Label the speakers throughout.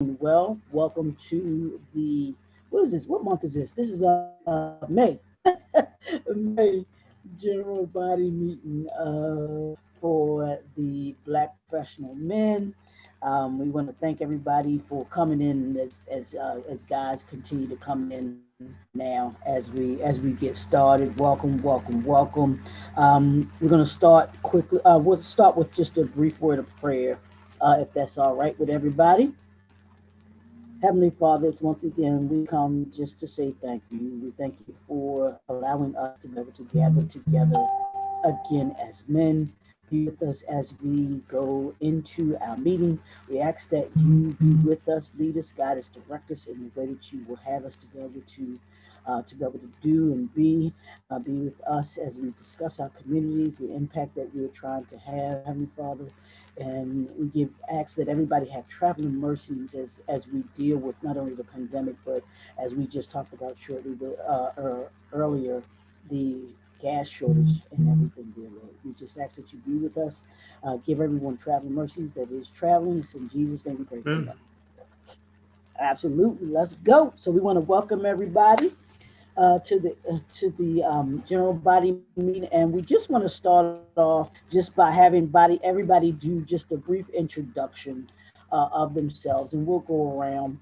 Speaker 1: well. Welcome to the what is this? What month is this? This is May. May General Body Meeting for the Black Professional Men. We want to thank everybody for coming in as guys continue to come in now as we get started. Welcome, welcome, welcome. We're going to start quickly. We'll start with just a brief word of prayer, if that's all right with everybody. Heavenly Father, it's once again we come just to say thank you. We thank you for allowing us to be able to gather together again as men. Be with us as we go into our meeting. We ask that you be with us, lead us, guide us, direct us in the way that you will have us to be able to do and be with us as we discuss our communities, the impact that we are trying to have, Heavenly Father. And we give acts that everybody have traveling mercies as we deal with not only the pandemic, but as we just talked about shortly earlier, the gas shortage and everything there. Lord. We just ask that you be with us, give everyone traveling mercies that is traveling. It's in Jesus' name we pray. Amen. Absolutely, let's go. So we want to welcome everybody to the general body meeting, and we just want to start off just by having everybody do just a brief introduction of themselves, and we'll go around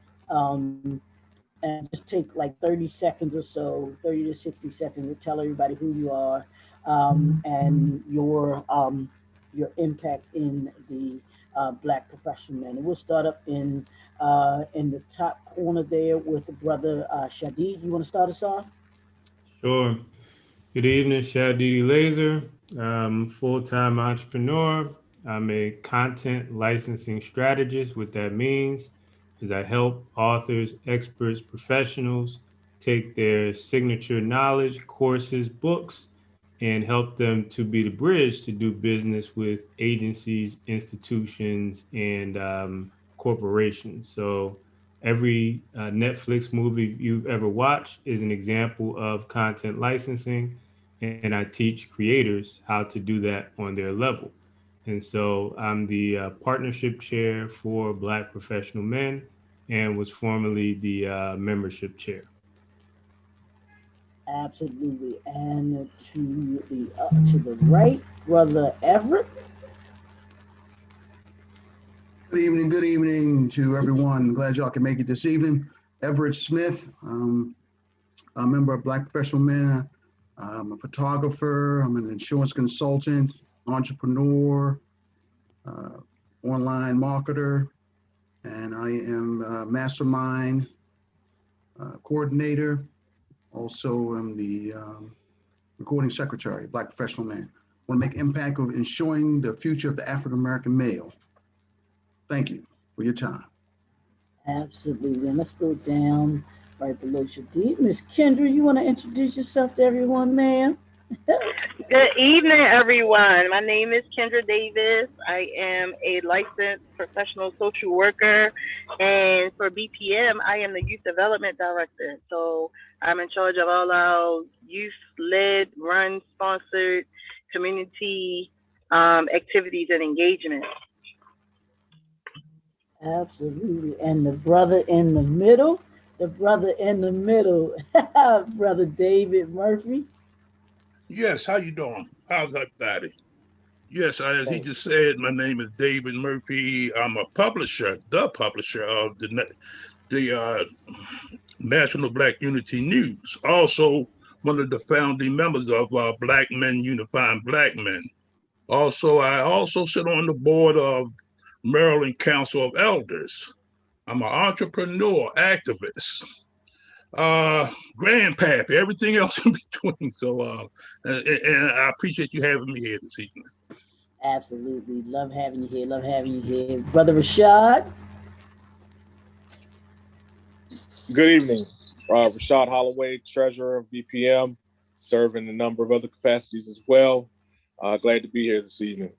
Speaker 1: and just take like 30 seconds or so, 30 to 60 seconds to tell everybody who you are and your impact in the Black professional man. And we'll start up in the top corner there with the brother Shadid. You want to start us off?
Speaker 2: Sure. Good evening, Shadi Laser. I'm a full-time entrepreneur. I'm a content licensing strategist. What that means is I help authors, experts, professionals take their signature knowledge, courses, books, and help them to be the bridge to do business with agencies, institutions, and corporations. So every Netflix movie you've ever watched is an example of content licensing, and I teach creators how to do that on their level. And so I'm the partnership chair for Black Professional Men and was formerly the membership chair.
Speaker 1: Absolutely. And to the right, brother Everett.
Speaker 3: Good evening to everyone. Glad y'all can make it this evening. Everett Smith, a member of Black Professional Men. I'm a photographer. I'm an insurance consultant, entrepreneur, uh, online marketer, and I am a Mastermind coordinator. Also, am the recording secretary, Black Professional Men. Want to make impact of ensuring the future of the African American male. Thank you for your time.
Speaker 1: Absolutely. And let's go down right below Shadid. Miss Kendra, you want to introduce yourself to everyone, ma'am?
Speaker 4: Good evening, everyone. My name is Kendra Davis. I am a licensed professional social worker, and for BPM, I am the Youth Development Director. So I'm in charge of all our youth-led, run, sponsored community activities and engagement.
Speaker 1: Absolutely. And the brother in the middle, brother David Murphy.
Speaker 5: Yes, how you doing? How's everybody? Yes, as he just said, my name is David Murphy. I'm a publisher, the publisher of the National Black Unity News. Also, one of the founding members of Black Men Unifying Black Men. I also sit on the board of Maryland Council of Elders. I'm an entrepreneur, activist, uh, grandpappy, everything else in between. And I appreciate you having me here this evening.
Speaker 1: Absolutely. Love having you here. Love having you here. Brother Rashad.
Speaker 6: Good evening. Rashad Holloway, treasurer of BPM, serve in a number of other capacities as well. Glad to be here this evening.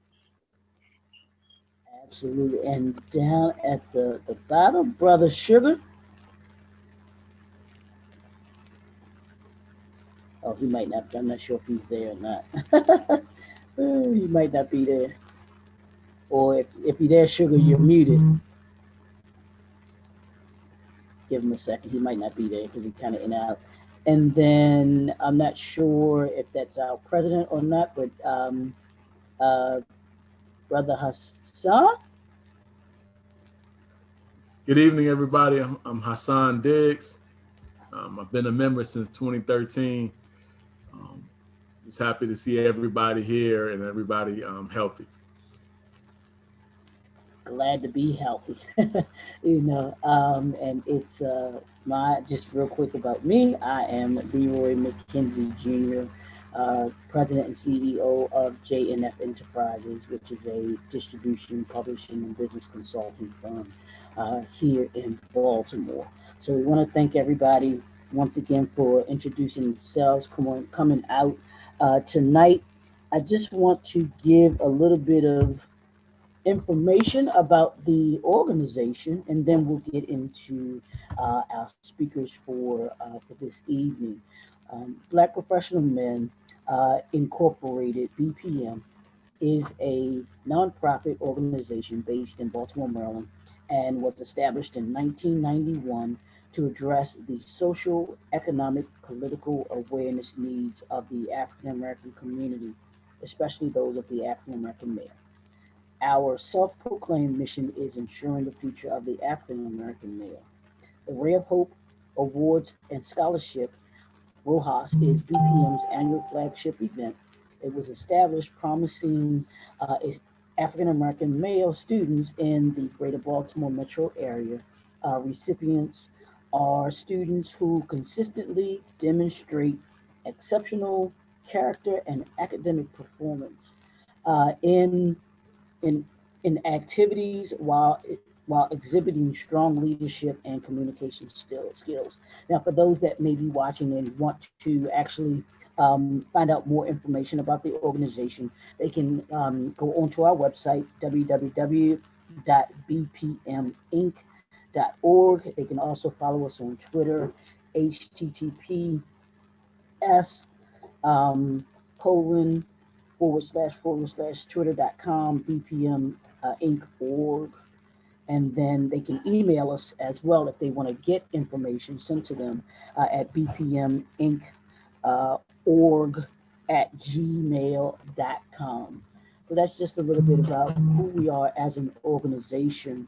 Speaker 1: Absolutely. And down at the bottom, brother Sugar. Oh, he might not. I'm not sure if he's there or not. He might not be there. Or if you're there, Sugar, you're muted. give him a second. He might not be there because he kind of in and out. And then I'm not sure if that's our president or not, but uh, Brother Hassan.
Speaker 7: Good evening, everybody. I'm Hassan Diggs. I've been a member since 2013. Um, just happy to see everybody here and everybody healthy.
Speaker 1: Glad to be healthy. And it's my just real quick about me. I am Leroy McKenzie Jr., President and CEO of JNF Enterprises, which is a distribution, publishing, and business consulting firm here in Baltimore. So we want to thank everybody once again for introducing themselves, coming out tonight. I just want to give a little bit of information about the organization, and then we'll get into our speakers for this evening. Black Professional Men Incorporated (BPM) is a nonprofit organization based in Baltimore, Maryland, and was established in 1991 to address the social, economic, political awareness needs of the African American community, especially those of the African American male. Our self proclaimed mission is ensuring the future of the African American male. The Ray of Hope Awards and Scholarship, ROHAS, is BPM's annual flagship event. It was established promising African American male students in the greater Baltimore metro area. Recipients are students who consistently demonstrate exceptional character and academic performance in in in activities while exhibiting strong leadership and communication skills. Now, for those that may be watching and want to actually find out more information about the organization, they can go onto our website, www.bpminc.org. They can also follow us on Twitter, https colon / twitter.com bpm inc.org, and then they can email us as well if they want to get information sent to them at bpminc org at gmail.com. So that's just a little bit about who we are as an organization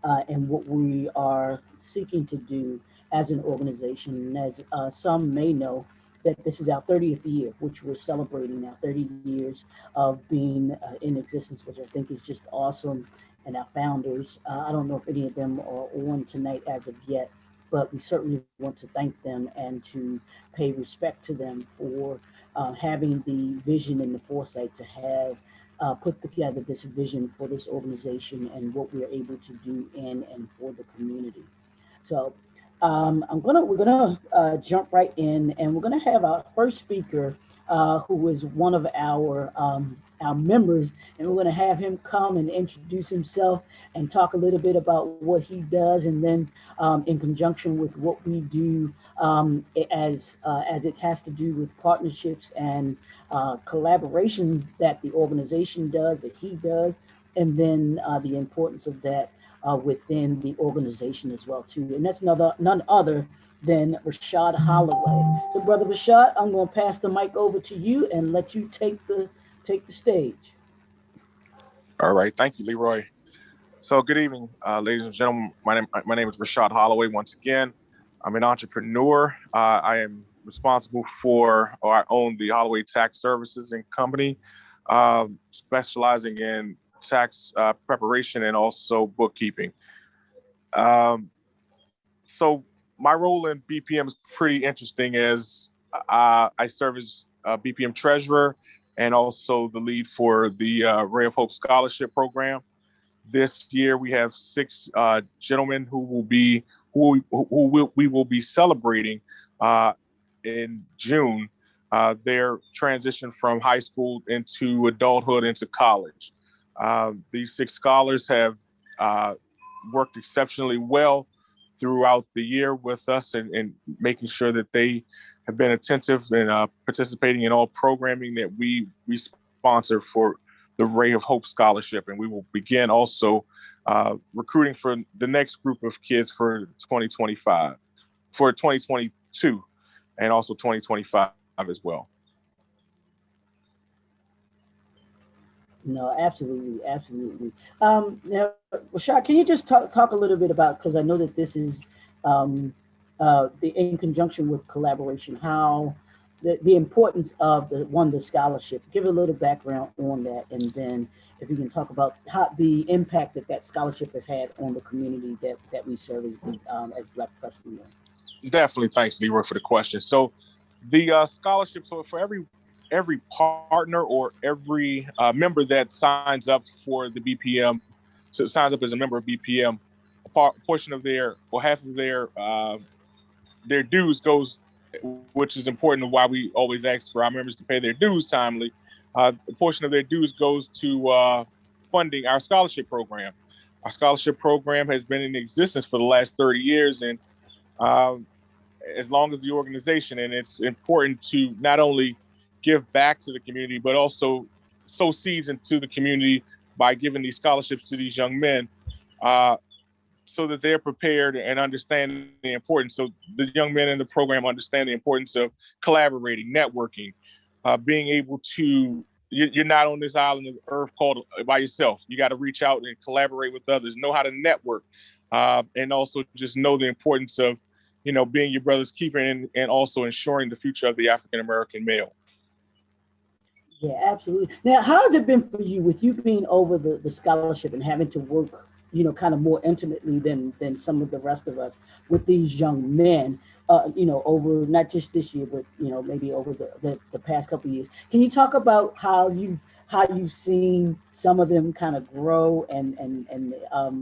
Speaker 1: and what we are seeking to do as an organization. And as some may know, that this is our 30th year, which we're celebrating now, 30 years of being in existence, which I think is just awesome. And our founders, I don't know if any of them are on tonight as of yet, but we certainly want to thank them and to pay respect to them for having the vision and the foresight to have put together this vision for this organization and what we're able to do in and for the community. So we're gonna jump right in, and we're gonna have our first speaker, who is one of our members, and we're gonna have him come and introduce himself and talk a little bit about what he does, and then in conjunction with what we do as it has to do with partnerships and collaborations that the organization does, that he does, and then the importance of that within the organization as well too. And that's none other than Rashad Holloway. So Brother Rashad, I'm going to pass the mic over to you and let you take the stage.
Speaker 6: All right. Thank you, Leroy. So good evening, ladies and gentlemen. My name is Rashad Holloway. Once again, I'm an entrepreneur. I am responsible for, or I own the Holloway Tax Services and Company, specializing in tax preparation and also bookkeeping. So my role in BPM is pretty interesting, as I serve as BPM treasurer and also the lead for the Ray of Hope Scholarship Program. This year we have 6 gentlemen who we will be celebrating in June their transition from high school into adulthood into college. These 6 scholars have worked exceptionally well throughout the year with us and making sure that they have been attentive and participating in all programming that we sponsor for the Ray of Hope Scholarship. And we will begin also recruiting for the next group of kids for 2025, for 2022, and also 2025 as well.
Speaker 1: No, absolutely, absolutely. Now, Rashad, can you just talk a little bit about, because I know that this is in conjunction with collaboration, how the importance of the scholarship. Give a little background on that, and then if you can talk about how the impact that scholarship has had on the community that we serve as Black professionals.
Speaker 6: Definitely, thanks, Leroy, for the question. So, the scholarship. So, for every partner or every member that signs up for the BPM, so signs up as a member of BPM, portion of their or half of their dues goes, which is important to why we always ask for our members to pay their dues timely. A portion of their dues goes to funding our scholarship program. Our scholarship program has been in existence for the last 30 years, and um, as long as the organization, and it's important to not only give back to the community, but also sow seeds into the community by giving these scholarships to these young men, uh, so that they're prepared and understand the importance. So the young men in the program understand the importance of collaborating, networking, being able to, you're not on this island of earth called by yourself. You got to reach out and collaborate with others, know how to network, and also just know the importance of, being your brother's keeper, and also ensuring the future of the African-American male.
Speaker 1: Yeah, absolutely. Now, how has it been for you with you being over the scholarship and having to work, kind of more intimately than some of the rest of us with these young men, over not just this year, but, maybe over the past couple of years. Can you talk about how you've seen some of them kind of grow and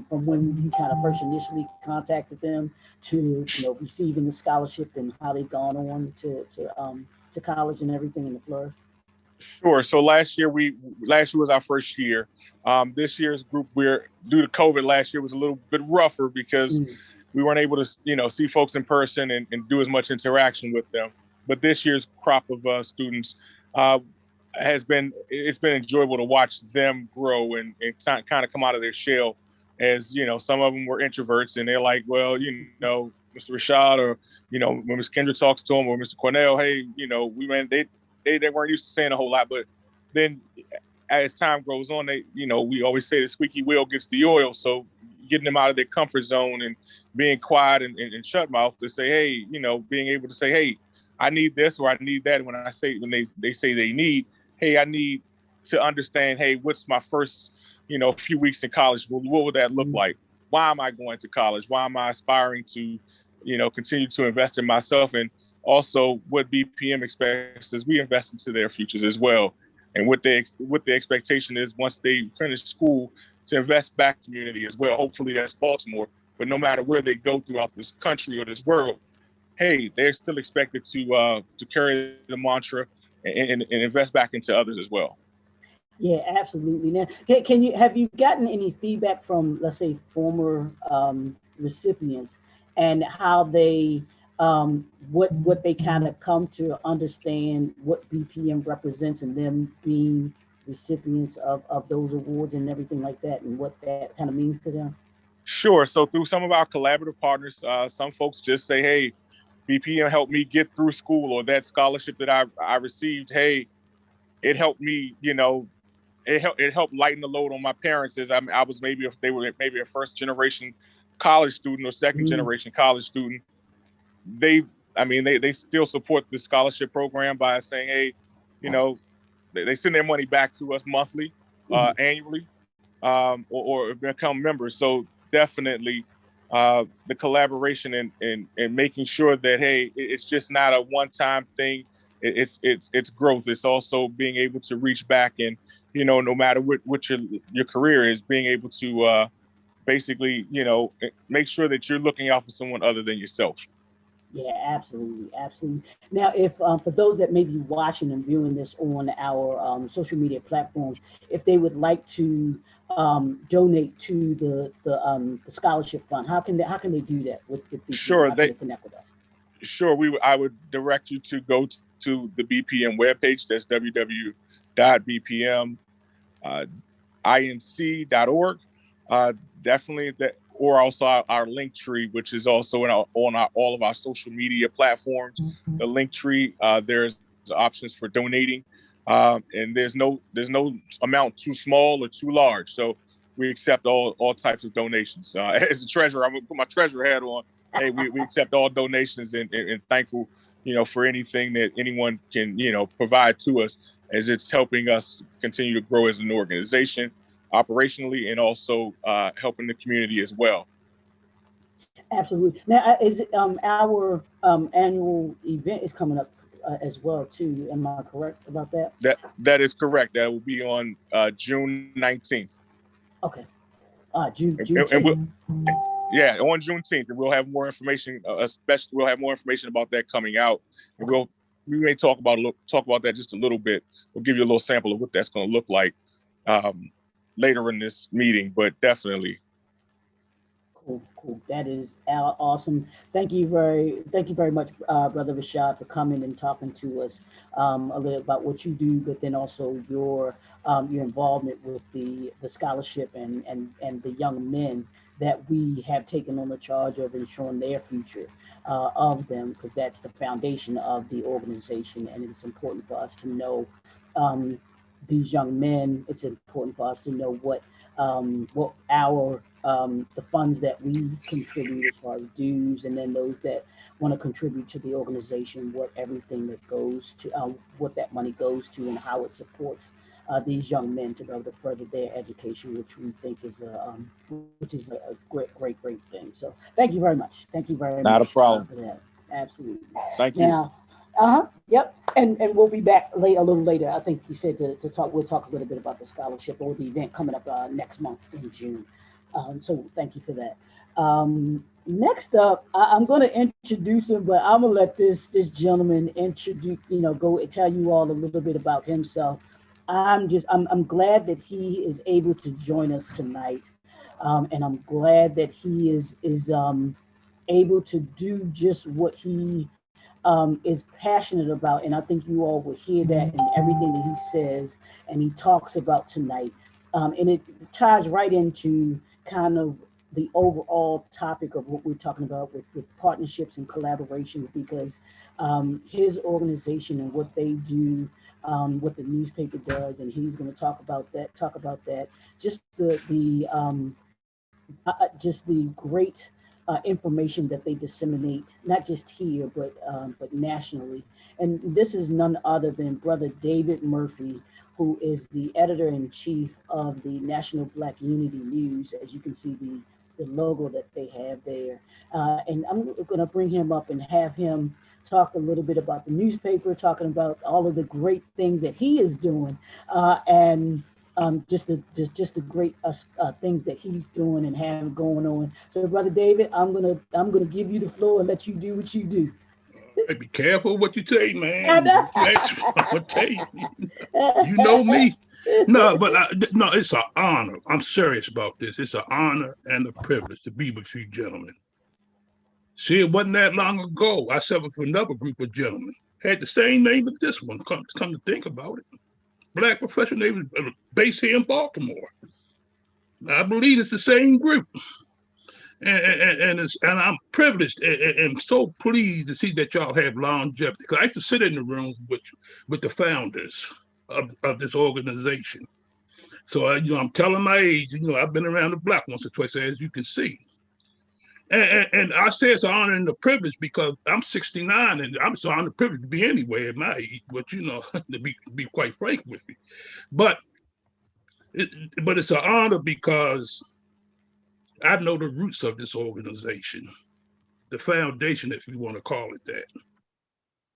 Speaker 1: from when you kind of first initially contacted them to, receiving the scholarship and how they've gone on to college and everything in the flourish?
Speaker 6: Sure. So last year was our first year. This year's group, we're due to COVID last year was a little bit rougher because we weren't able to, see folks in person and do as much interaction with them. But this year's crop of students it's been enjoyable to watch them grow and kind of come out of their shell. As some of them were introverts, and they're like, well, Mr. Rashad, or when Ms. Kendra talks to them, or Mr. Cornell, hey, we went, they weren't used to saying a whole lot. But then as time goes on, we always say the squeaky wheel gets the oil. So getting them out of their comfort zone and being quiet and shut mouth to say, hey, being able to say, hey, I need this or I need that. And when they say they need, hey, I need to understand, hey, what's my first, few weeks in college? Well, what would that look like? Why am I going to college? Why am I aspiring to, continue to invest in myself? And also what BPM expects is we invest into their futures as well. And what the expectation is once they finish school to invest back in community as well. Hopefully that's Baltimore, but no matter where they go throughout this country or this world, hey, they're still expected to carry the mantra and invest back into others as well.
Speaker 1: Yeah, absolutely. Now, have you gotten any feedback from, let's say, former recipients, and how they what they kind of come to understand what BPM represents, and them being recipients of those awards and everything like that, and what that kind of means to them?
Speaker 6: Sure. So through some of our collaborative partners, some folks just say, hey, BPM helped me get through school, or that scholarship that I received, hey, it helped me, it helped lighten the load on my parents, as I was maybe, if they were maybe a first generation college student or second generation college student. They still support the scholarship program by saying, hey, they send their money back to us monthly, annually, or become members. So definitely the collaboration and making sure that, hey, it's just not a one-time thing. It's growth. It's also being able to reach back, and no matter what your career is, being able to basically make sure that you're looking out for someone other than yourself.
Speaker 1: Yeah, absolutely, absolutely. Now, if for those that may be watching and viewing this on our social media platforms, if they would like to donate to the scholarship fund, how can they do that with BPM?
Speaker 6: Sure,
Speaker 1: how can they connect with us?
Speaker 6: Sure, I would direct you to go to the BPM webpage. That's www.bpminc.org. Definitely that, or also our link tree, which is also in all of our social media platforms. The link tree, there's options for donating, and there's no amount too small or too large. So we accept all types of donations. As a treasurer, I'm gonna put my treasurer hat on. Hey, we accept all donations and thankful, for anything that anyone can, provide to us, as it's helping us continue to grow as an organization operationally, and also helping the community as well.
Speaker 1: Absolutely. Now, is it, our annual event is coming up as well too? Am I correct about that?
Speaker 6: That is correct. That will be on June 19th.
Speaker 1: Okay. June
Speaker 6: And
Speaker 1: 10th.
Speaker 6: yeah, on Juneteenth, and we'll have more information. Especially, we'll have more information about that coming out, and
Speaker 1: Okay.
Speaker 6: we may talk about that just a little bit. We'll give you a little sample of what that's going to look like later in this meeting, but definitely.
Speaker 1: Cool. That is awesome. Thank you very much, Brother Rashad, for coming and talking to us a little about what you do, but then also your involvement with the scholarship and the young men that we have taken on the charge of ensuring their future of them, because that's the foundation of the organization, and it's important for us to know these young men. It's important for us to know what our the funds that we contribute as far as dues, and then those that want to contribute to the organization, what everything that goes to, what that money goes to, and how it supports these young men to be able to further their education, which we think is a great thing. So thank you very much. Thank you very
Speaker 6: Not
Speaker 1: much
Speaker 6: a problem.
Speaker 1: for that. Absolutely.
Speaker 6: Thank you.
Speaker 1: Now, yep. And we'll be back a little later. I think you said to talk. We'll talk a little bit about the scholarship or the event coming up next month in June. So thank you for that. Next up, I'm going to introduce him, but I'm gonna let this gentleman introduce. Go tell you all a little bit about himself. I'm glad that he is able to join us tonight, and I'm glad that he is able to do just what he is passionate about. And I think you all will hear that in everything that he says and he talks about tonight. And it ties right into kind of the overall topic of what we're talking about with partnerships and collaborations, because his organization and what they do, what the newspaper does, and he's going to talk about that. Just just the great information that they disseminate, not just here, but nationally. And this is none other than Brother David Murphy, who is the editor-in-chief of the National Black Unity News. As you can see, the logo that they have there. And I'm going to bring him up and have him talk a little bit about the newspaper, talking about all of the great things that he is doing, and just the great things that he's doing and having going on. So, Brother David, I'm gonna give you the floor and let you do what you do.
Speaker 5: Hey, be careful what you say, man. You ask, I'm gonna tell you. You know me. No, but no, it's an honor. I'm serious about this. It's an honor and a privilege to be with you gentlemen. See, it wasn't that long ago. I served for another group of gentlemen. Had the same name as this one. Come to think about it. Black professional, they was based here in Baltimore. I believe it's the same group. And I'm privileged and so pleased to see that y'all have longevity. Because I used to sit in the room with the founders of this organization. So I'm telling my age. I've been around the block once or twice, as you can see. And I say it's an honor and a privilege because I'm 69 and I'm so honored privileged to be anywhere at my age. But to be quite frank with you, but it's an honor because I know the roots of this organization, the foundation, if you want to call it that.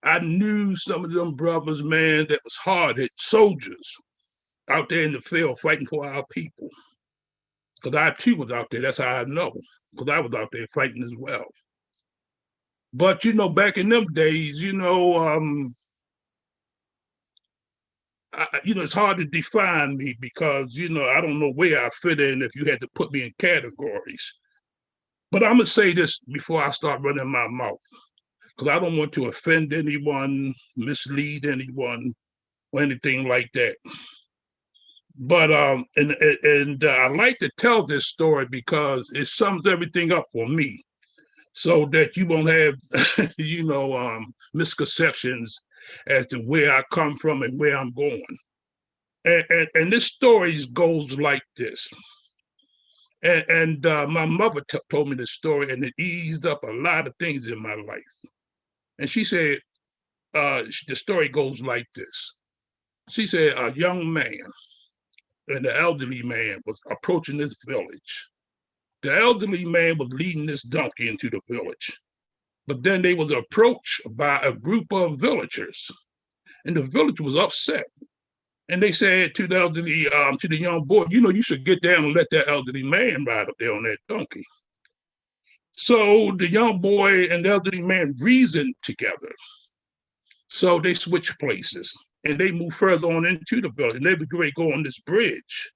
Speaker 5: I knew some of them brothers, man, that was hard-hit soldiers out there in the field fighting for our people. Because I too was out there. That's how I know. Because I was out there fighting as well. But back in them days, it's hard to define me because I don't know where I fit in if you had to put me in categories. But I'm gonna say this before I start running my mouth, because I don't want to offend anyone, mislead anyone, or anything like that. But I like to tell this story because it sums everything up for me, so that you won't have misconceptions as to where I come from and where I'm going. And this story goes like this. And my mother told me this story, and it eased up a lot of things in my life. And she said, the story goes like this. She said, a young man and an elderly man was approaching this village. The elderly man was leading this donkey into the village, but then they was approached by a group of villagers, and the village was upset. And they said to the elderly, to the young boy, you should get down and let that elderly man ride up there on that donkey. So the young boy and the elderly man reasoned together. So they switched places and they moved further on into the village, and they were going to go on this bridge.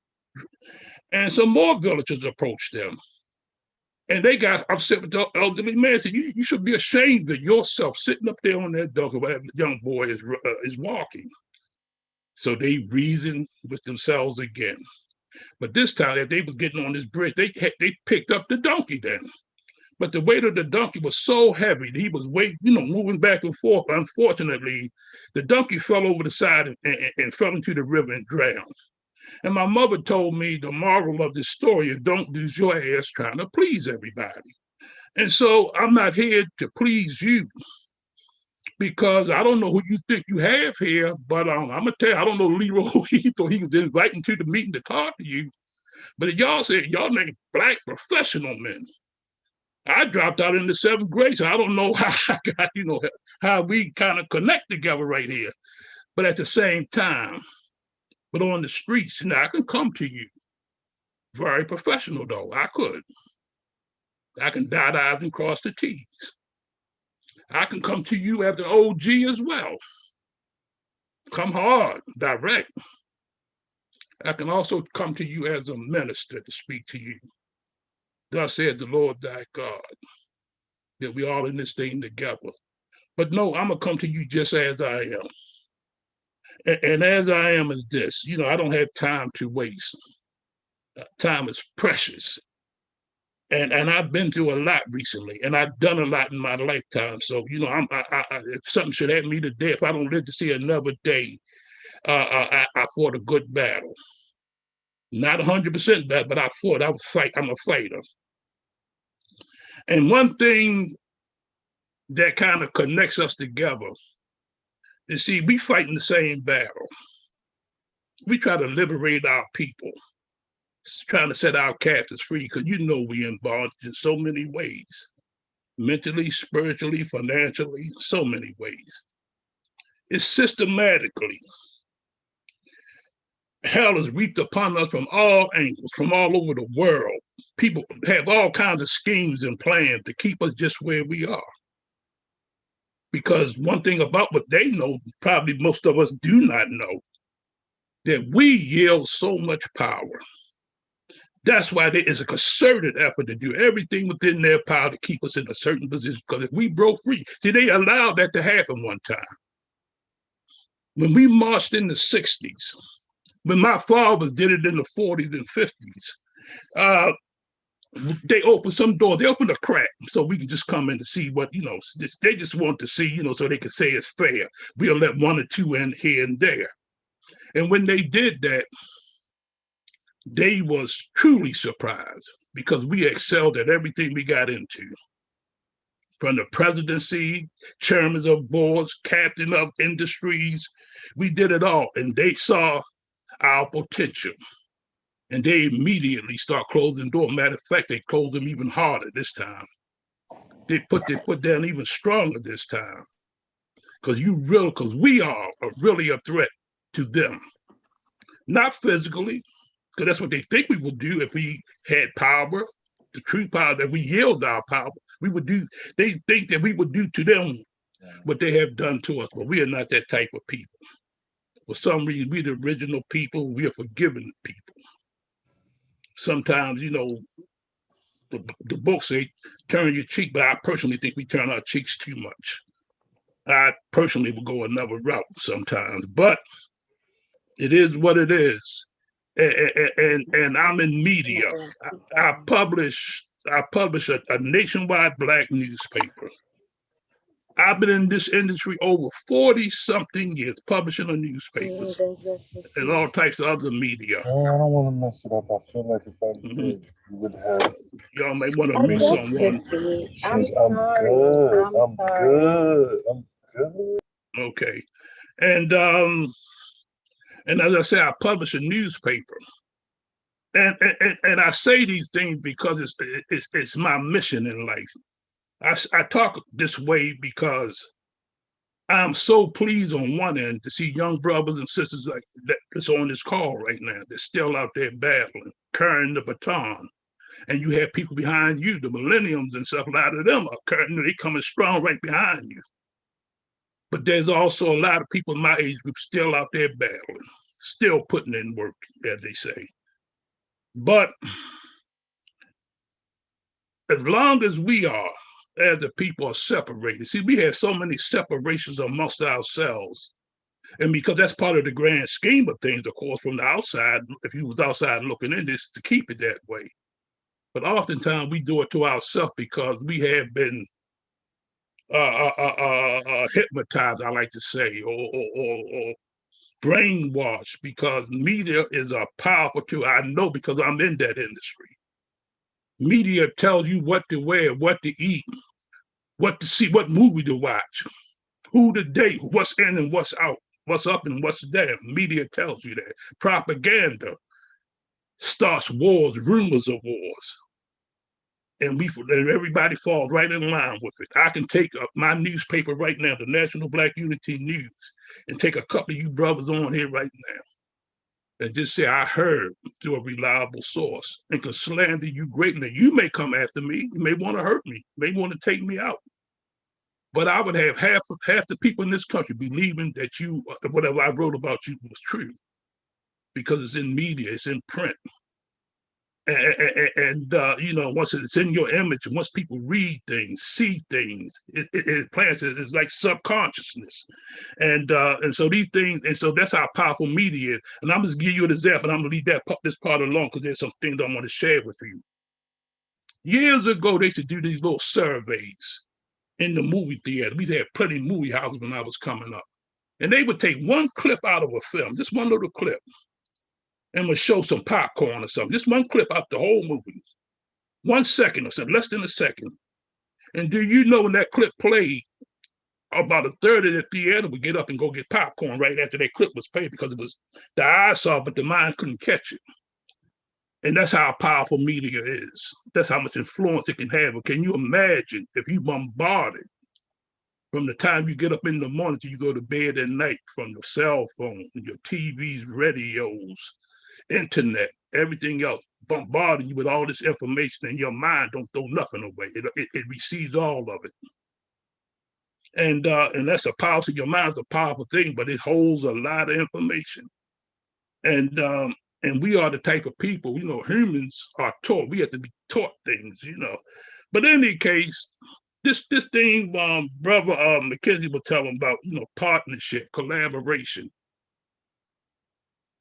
Speaker 5: And some more villagers approached them. And they got upset with the elderly man. Said, you should be ashamed of yourself sitting up there on that donkey while the young boy is walking. So they reasoned with themselves again. But this time, as they was getting on this bridge, they picked up the donkey then. But the weight of the donkey was so heavy that he was moving back and forth. Unfortunately, the donkey fell over the side and fell into the river and drowned. And my mother told me the moral of this story is don't lose your ass trying to please everybody. And so I'm not here to please you, because I don't know who you think you have here, but I'm going to tell you, I don't know Leroy. He thought he was inviting to the meeting to talk to you. But y'all said y'all named Black professional men. I dropped out in the 7th grade, so I don't know how I got, how we kind of connect together right here. But at the same time, but on the streets, I can come to you. Very professional, though. I could. I can dot I's and cross the T's. I can come to you as the OG as well. Come hard, direct. I can also come to you as a minister to speak to you. Thus said the Lord thy God, that we all in this thing together. But no, I'm going to come to you just as I am. And as I am is this, I don't have time to waste. Time is precious. And I've been through a lot recently, and I've done a lot in my lifetime. So, if something should happen me today, if I don't live to see another day, I fought a good battle. Not 100% battle, but I fought. I'm a fighter. And one thing that kind of connects us together is, see, we fighting the same battle. We try to liberate our people, trying to set our captives free, because we involved in so many ways, mentally, spiritually, financially, so many ways. It's systematically. Hell is reaped upon us from all angles, from all over the world. People have all kinds of schemes and plans to keep us just where we are. Because one thing about what they know, probably most of us do not know, that we yield so much power. That's why there is a concerted effort to do everything within their power to keep us in a certain position. Because if we broke free, see, they allowed that to happen one time. When we marched in the 60s, when my fathers did it in the 40s and 50s, they opened some doors. They opened a crack so we could just come in to see what, they just want to see, so they could say it's fair. We'll let one or two in here and there. And when they did that, they was truly surprised, because we excelled at everything we got into. From the presidency, chairmen of boards, captain of industries, we did it all. And they saw our potential. And they immediately start closing doors. Matter of fact, they closed them even harder this time. They put down even stronger this time. Because we are really a threat to them. Not physically, because that's what they think we would do if we had power, the true power, that we yield our power. They think that we would do to them what they have done to us, but we are not that type of people. For some reason, we're the original people. We are forgiving people. Sometimes, the books say turn your cheek, but I personally think we turn our cheeks too much. I personally would go another route sometimes, but it is what it is. and I'm in media. I publish a nationwide Black newspaper. I've been in this industry over 40 something years, publishing on newspapers and all types of other media.
Speaker 8: Oh, I don't want to mess it up. I feel like if I did, you would have.
Speaker 5: Y'all may want to
Speaker 8: I
Speaker 5: mute
Speaker 8: guess
Speaker 5: someone.
Speaker 8: I'm good. I'm good. I'm good.
Speaker 5: Okay. And as I say, I publish a newspaper. And I say these things because it's my mission in life. I talk this way because I'm so pleased on one end to see young brothers and sisters like that's on this call right now. They're still out there battling, carrying the baton. And you have people behind you, the millenniums and stuff. A lot of them are carrying, they coming strong right behind you. But there's also a lot of people in my age group still out there battling, still putting in work, as they say. But as long as we are, as the people are separated, see, we have so many separations amongst ourselves. And because that's part of the grand scheme of things, of course, from the outside, if you was outside looking in, this to keep it that way. But oftentimes we do it to ourselves because we have been hypnotized, I like to say, or brainwashed, because media is a powerful tool. I know because I'm in that industry. Media tells you what to wear, what to eat, what to see, what movie to watch, who to date, what's in and what's out, what's up and what's down. Media tells you that. Propaganda starts wars, rumors of wars. And everybody falls right in line with it. I can take my newspaper right now, the National Black Unity News, and take a couple of you brothers on here right now and just say, I heard through a reliable source, and can slander you greatly. You may come after me, you may want to hurt me, may want to take me out. But I would have half the people in this country believing that you, whatever I wrote about you was true, because it's in media, it's in print. And you know, once it's in your image, and once people read things, see things, it plants it. It's like subconsciousness, and so these things, and so that's how powerful media is. And I'm just give you an example. I'm gonna leave this part alone because there's some things I want to share with you. Years ago, they used to do these little surveys in the movie theater. We had plenty of movie houses when I was coming up, and they would take one clip out of a film, just one little clip, and would show some popcorn or something. Just one clip out the whole movie. 1 second or something, less than a second. And do you know when that clip played, about a third of the theater would get up and go get popcorn right after that clip was played, because it was the eye saw, but the mind couldn't catch it. And that's how powerful media is. That's how much influence it can have. But can you imagine if you bombarded from the time you get up in the morning till you go to bed at night, from your cell phone, your TVs, radios, internet, everything else, bombarding you with all this information, and your mind don't throw nothing away. It receives all of it. And that's a powerful, your mind's a powerful thing, but it holds a lot of information. And we are the type of people, you know, humans are taught. We have to be taught things, you know. But in any case, this thing, brother McKenzie was telling about, you know, partnership, collaboration.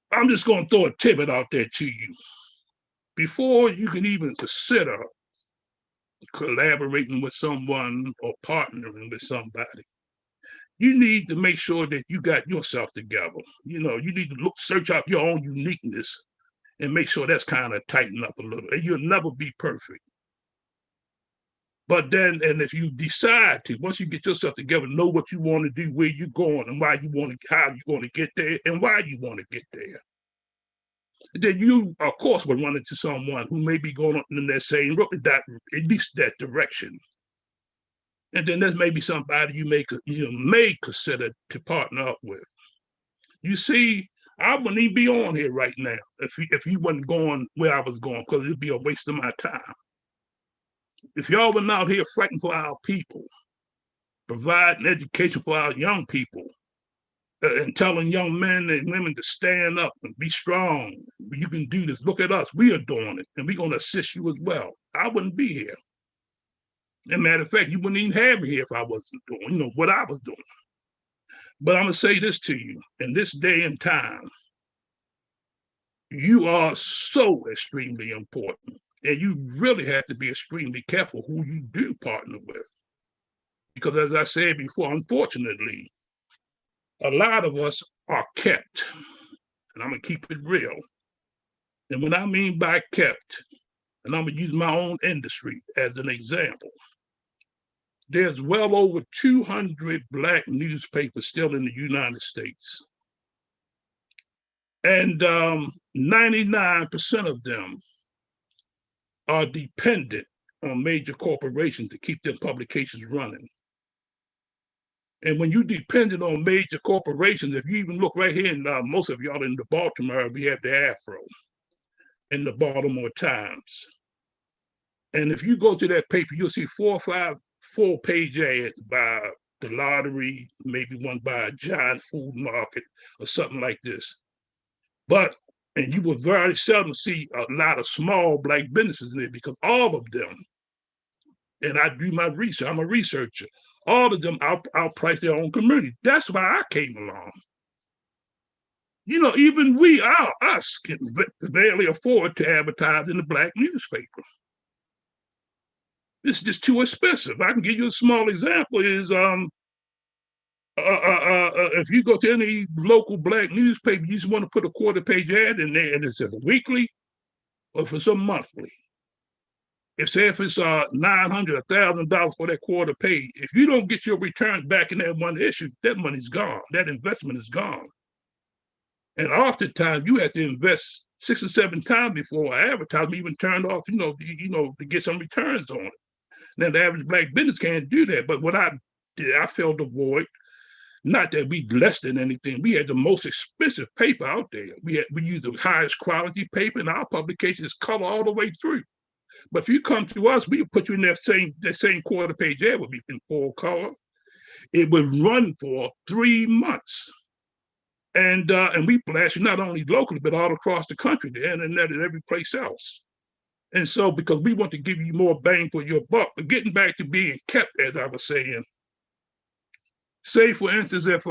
Speaker 5: I'm just going to throw a tidbit out there to you. Before you can even consider collaborating with someone or partnering with somebody, you need to make sure that you got yourself together. You know, you need to search out your own uniqueness and make sure that's kind of tightened up a little. And you'll never be perfect. But then, and if you decide to, once you get yourself together, know what you want to do, where you're going, and why you want to, how you're going to get there, and why you want to get there. Then you, of course, will run into someone who may be going in that same road, at least that direction. And then there's maybe somebody you may consider to partner up with. You see, I wouldn't even be on here right now if you wasn't going where I was going, because it'd be a waste of my time. If y'all were out here fighting for our people, providing education for our young people, and telling young men and women to stand up and be strong, you can do this. Look at us, we are doing it, and we're going to assist you as well. I wouldn't be here. As a matter of fact, you wouldn't even have me here if I wasn't doing, you know, what I was doing. But I'm going to say this to you, in this day and time, you are so extremely important. And you really have to be extremely careful who you do partner with. Because as I said before, unfortunately, a lot of us are kept. And I'm going to keep it real. And what I mean by kept, and I'm going to use my own industry as an example. There's well over 200 Black newspapers still in the United States. And 99% of them are dependent on major corporations to keep their publications running. And when you dependent on major corporations, if you even look right here, and most of y'all in the Baltimore, we have the Afro in the Baltimore Times. And if you go to that paper, you'll see 4 or 5 full-page ads by the lottery, maybe one by a giant food market or something like this. But, and you will very seldom see a lot of small Black businesses in it, because all of them, and I do my research, I'm a researcher, all of them outprice their own community. That's why I came along. You know, even us can barely afford to advertise in the Black newspaper. It's just too expensive. I can give you a small example is if you go to any local Black newspaper, you just want to put a quarter-page ad in there, and it's a weekly or for some monthly. If it's $900, $1,000 for that quarter page, if you don't get your returns back in that one issue, that money's gone. That investment is gone. And oftentimes you have to invest 6 or 7 times before advertisement even turned off, to get some returns on it. Now the average Black business can't do that. But what I did, I filled the void. Not that we less than anything. We had the most expensive paper out there. We used the highest quality paper, and our publication is color all the way through. But if you come to us, we put you in that same quarter-page ad would be in full color. It would run for 3 months. And we blast you not only locally, but all across the country, the internet and every place else. And so, because we want to give you more bang for your buck, but getting back to being kept, as I was saying, say, for instance, if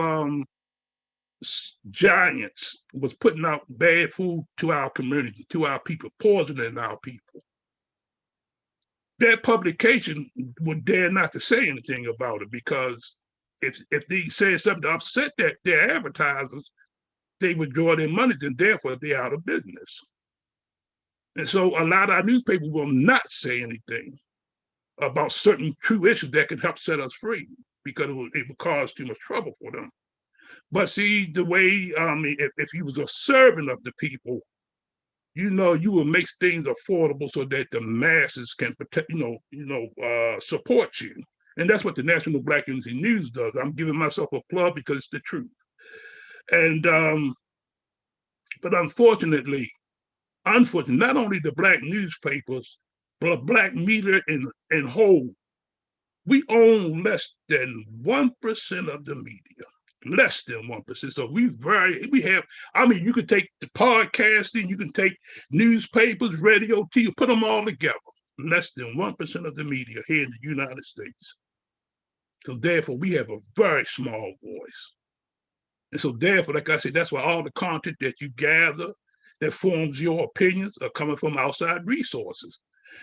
Speaker 5: Giants was putting out bad food to our community, to our people, poisoning our people, that publication would dare not to say anything about it, because if they say something to upset their advertisers, they would draw their money, and therefore they're out of business. And so a lot of our newspapers will not say anything about certain true issues that can help set us free, because it would cause too much trouble for them. But see, the way, if you was a servant of the people, you will make things affordable so that the masses can protect, support you. And that's what the National Black Unity News does. I'm giving myself a plug because it's the truth. And but unfortunately, not only the Black newspapers, but Black media in whole, we own less than 1% of the media. Less than 1%. So you can take the podcasting, you can take newspapers, radio, TV, put them all together. Less than 1% of the media here in the United States. So therefore, we have a very small voice. And so therefore, like I said, that's why all the content that you gather that forms your opinions are coming from outside resources.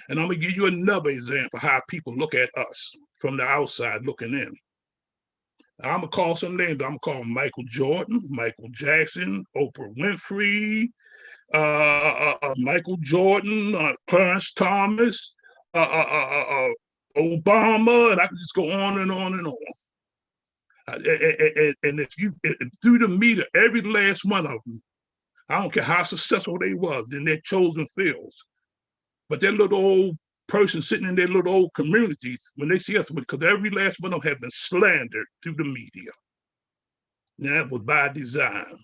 Speaker 5: And I'm gonna give you another example of how people look at us from the outside looking in. I'm gonna call some names. I'm gonna call Michael Jordan, Michael Jackson, Oprah Winfrey, Michael Jordan, Clarence Thomas, Obama, and I can just go on and on and on. And if through the media, every last one of them, I don't care how successful they was in their chosen fields, but that little old person sitting in their little old communities, when they see us, because every last one of them have been slandered through the media. And that was by design.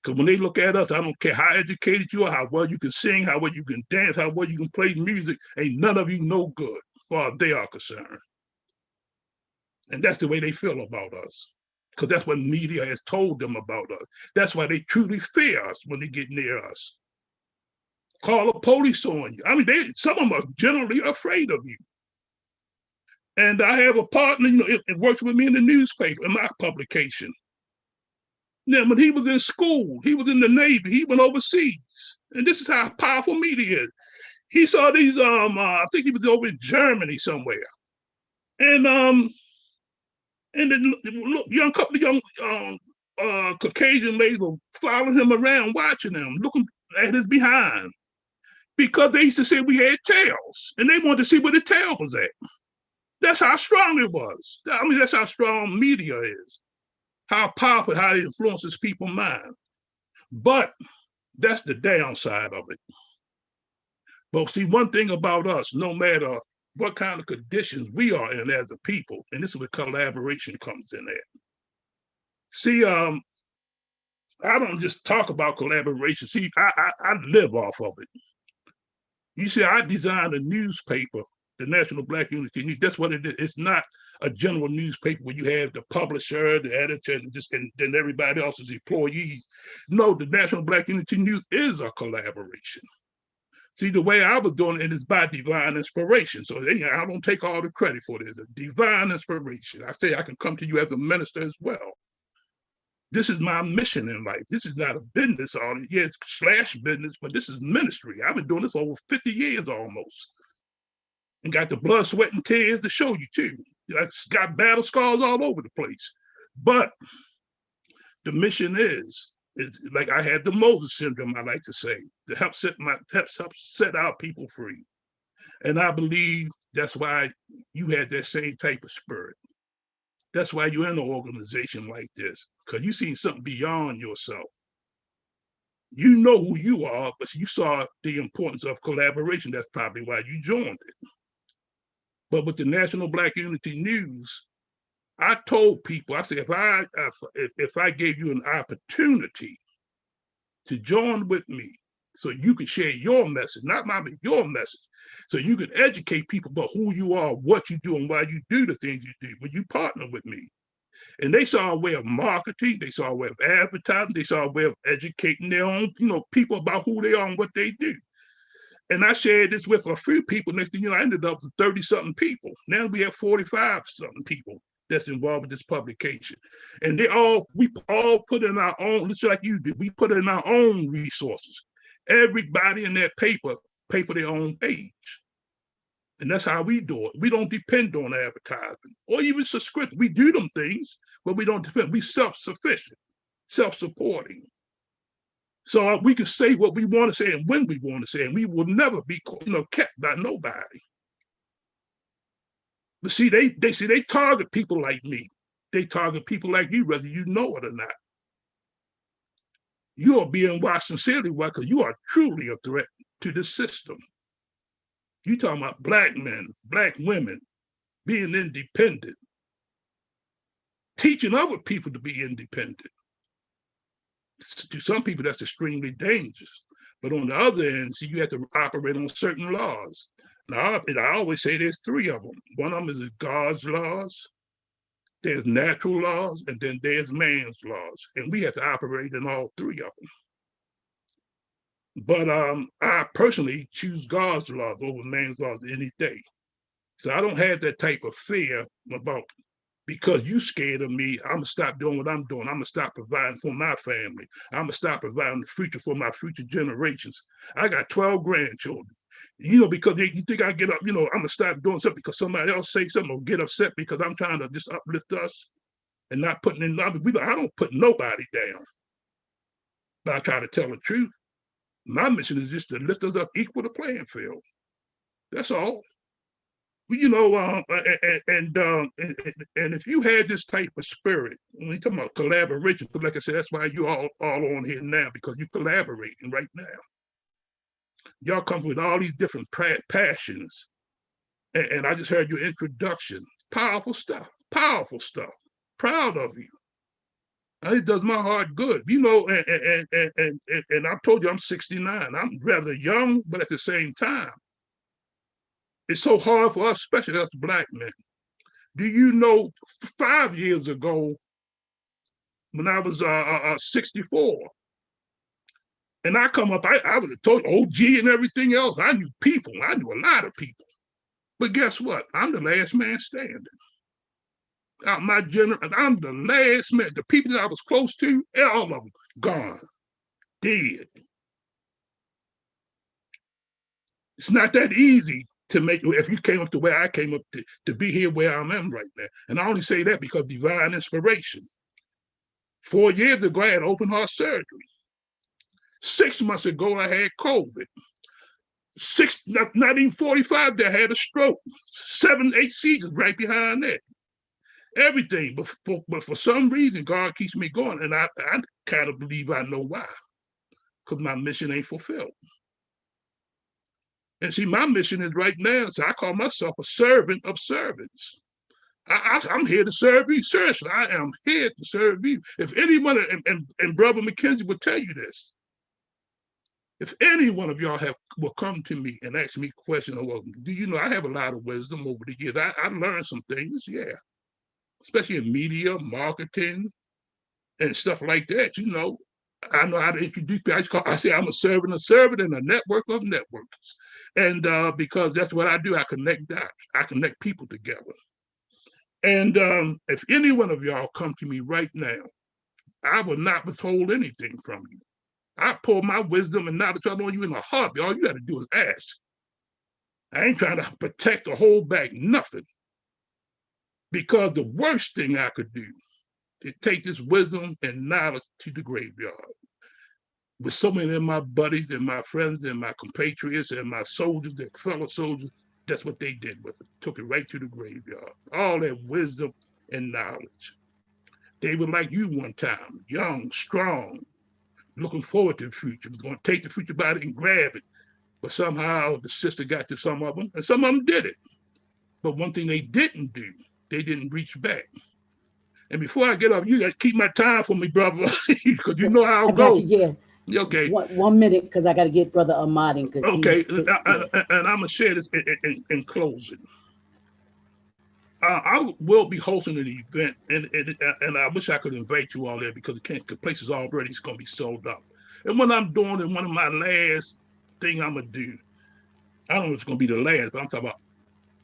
Speaker 5: Because when they look at us, I don't care how educated you are, how well you can sing, how well you can dance, how well you can play music, ain't none of you no good, as far as they are concerned. And that's the way they feel about us, because that's what media has told them about us. That's why they truly fear us when they get near us. Call the police on you. I mean, some of them are generally afraid of you. And I have a partner, it works with me in the newspaper, in my publication. Now, when he was in school, he was in the Navy, he went overseas. And this is how powerful media is. He saw these, I think he was over in Germany somewhere. And the couple of young Caucasian ladies were following him around, watching him, looking at his behind. Because they used to say we had tails, and they wanted to see where the tail was at. That's how strong it was. I mean, that's how strong media is. How powerful, how it influences people's mind. But that's the downside of it. But see, one thing about us, no matter what kind of conditions we are in as a people, and this is where collaboration comes in there. See, I don't just talk about collaboration. See, I live off of it. You see, I designed a newspaper, the National Black Unity News. That's what it is. It's not a general newspaper where you have the publisher, the editor, and then everybody else's employees. No, the National Black Unity News is a collaboration. See, the way I was doing it is by divine inspiration. So I don't take all the credit for this. A divine inspiration. I say I can come to you as a minister as well. This is my mission in life. This is not a business on it. Yes, slash business, but this is ministry. I've been doing this over 50 years almost. And got the blood, sweat, and tears to show you too. I got battle scars all over the place. But the mission is like I had the Moses syndrome, I like to say, to help set our people free. And I believe that's why you had that same type of spirit. That's why you're in an organization like this, because you seen something beyond yourself. You know who you are, but you saw the importance of collaboration. That's probably why you joined it. But with the National Black Unity News, I told people, I said, if I gave you an opportunity to join with me so you could share your message, not your message, so you could educate people about who you are, what you do, and why you do the things you do, when you partner with me. And they saw a way of marketing, they saw a way of advertising, they saw a way of educating their own, people about who they are and what they do. And I shared this with a few people. Next thing you know, I ended up with 30-something people. Now we have 45-something people that's involved with this publication. And we all put in our own, just like you did, we put in our own resources. Everybody in that paper pay for their own page. And that's how we do it. We don't depend on advertising or even subscription. We do them things, but we don't depend. We self-sufficient, self-supporting. So we can say what we want to say and when we want to say, and we will never be, kept by nobody. But see, they target people like me. They target people like you, whether you know it or not. You are being watched sincerely because you are truly a threat to the system. You talking about Black men, Black women being independent, teaching other people to be independent. To some people, that's extremely dangerous. But on the other end, see, you have to operate on certain laws. Now, I always say there's three of them. One of them is God's laws, there's natural laws, and then there's man's laws. And we have to operate in all three of them. But I personally choose God's laws over man's laws any day. So I don't have that type of fear about, because you scared of me, I'm gonna stop doing what I'm doing. I'm gonna stop providing for my family. I'm gonna stop providing the future for my future generations. I got 12 grandchildren. Because you think I get up, I'm gonna stop doing something because somebody else say something or get upset because I'm trying to just uplift us and not putting in other people. I don't put nobody down. But I try to tell the truth. My mission is just to lift us up, equal the playing field. That's all. And if you had this type of spirit, when we talk about collaboration, like I said, that's why you all on here now, because you're collaborating right now. Y'all come with all these different passions. And I just heard your introduction. Powerful stuff. Proud of you. And it does my heart good. And I've told you I'm 69. I'm rather young, but at the same time, it's so hard for us, especially us Black men. Do you know 5 years ago, when I was 64, and I come up, I was told OG and everything else. I knew people. I knew a lot of people. But guess what? I'm the last man standing. I'm the last man. The people that I was close to, all of them, gone, dead. It's not that easy to make, if you came up to where I came up to be here where I am right now. And I only say that because divine inspiration. 4 years ago, I had open heart surgery. 6 months ago, I had COVID. Not even 45, I had a stroke. 7, 8 seasons right behind that. Everything, but for some reason, God keeps me going, and I kind of believe I know why. Because my mission ain't fulfilled. And see, my mission is right now, so I call myself a servant of servants. I'm here to serve you. Seriously, I am here to serve you. If anyone, and Brother McKenzie will tell you this, if any one of y'all will come to me and ask me questions, well, do you know I have a lot of wisdom over the years? I learned some things, yeah, especially in media, marketing, and stuff like that. You know, I know how to introduce people. I say I'm a servant and a network of networks. And because that's what I do, I connect dots. I connect people together. And if any one of y'all come to me right now, I will not withhold anything from you. I pour my wisdom and knowledge on you in a heartbeat. All you got to do is ask. I ain't trying to protect or hold back nothing. Because the worst thing I could do is take this wisdom and knowledge to the graveyard. With so many of my buddies and my friends and my compatriots and my soldiers, their fellow soldiers, that's what they did with it. Took it right to the graveyard. All that wisdom and knowledge. They were like you one time, young, strong, looking forward to the future. Was going to take the future by it and grab it. But somehow the sister got to some of them, and some of them did it. But one thing they didn't do, they didn't reach back. And before I get off, you got to keep my time for me, brother, because you know how I'll go.
Speaker 1: I got you, yeah.
Speaker 5: Okay.
Speaker 1: 1 minute, because I got to get Brother Ahmad in.
Speaker 5: Okay, and I'm going to share this in closing. I will be hosting an event, and I wish I could invite you all there because the place is already going to be sold out. And what I'm doing, and one of my last thing I'm going to do, I don't know if it's going to be the last, but I'm talking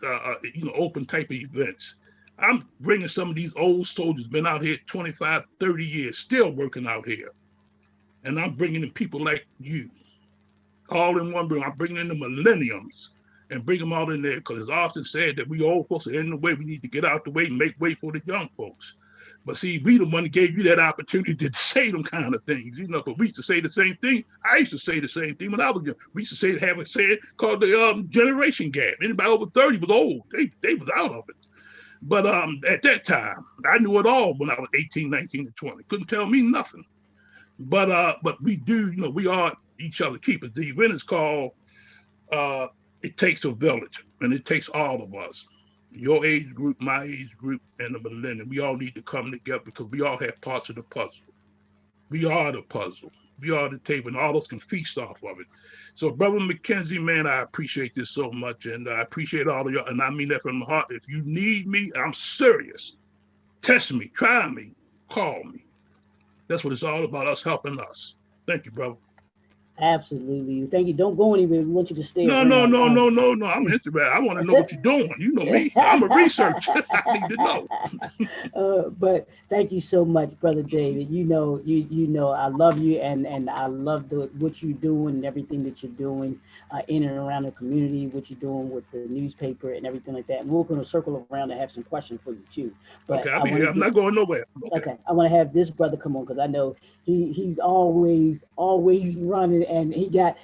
Speaker 5: about open type of events. I'm bringing some of these old soldiers, been out here 25, 30 years, still working out here. And I'm bringing in people like you, all in one room. I'm bringing in the millenniums and bring them all in there because it's often said that we old folks are in the way. We need to get out the way and make way for the young folks. But see, we the one that gave you that opportunity to say them kind of things, but we used to say the same thing. I used to say the same thing when I was young. We used to say, have a saying called the generation gap. Anybody over 30 was old. They was out of it. But at that time, I knew it all when I was 18, 19, and 20. Couldn't tell me nothing. But we do, we are each other keepers. The event is called It Takes a Village, and it takes all of us. Your age group, my age group, and the millennium. We all need to come together because we all have parts of the puzzle. We are the puzzle. We are the table, and all of us can feast off of it. So, Brother McKenzie, man, I appreciate this so much, and I appreciate all of y'all, and I mean that from my heart. If you need me, I'm serious. Test me, try me, call me. That's what it's all about, us helping us. Thank you, brother.
Speaker 1: Absolutely. Thank you. Don't go anywhere. We want you to stay
Speaker 5: No.
Speaker 1: around.
Speaker 5: No. I'm interested. I want to know what you're doing. You know me. I'm a researcher. I need to
Speaker 1: know. But thank you so much, Brother David. You know, I love you, and I love what you're doing and everything that you're doing in and around the community, what you're doing with the newspaper and everything like that. And we're going to circle around and have some questions for you too. But
Speaker 5: okay, I'm not going nowhere.
Speaker 1: Okay, I want to have this brother come on because I know he's always running, and he got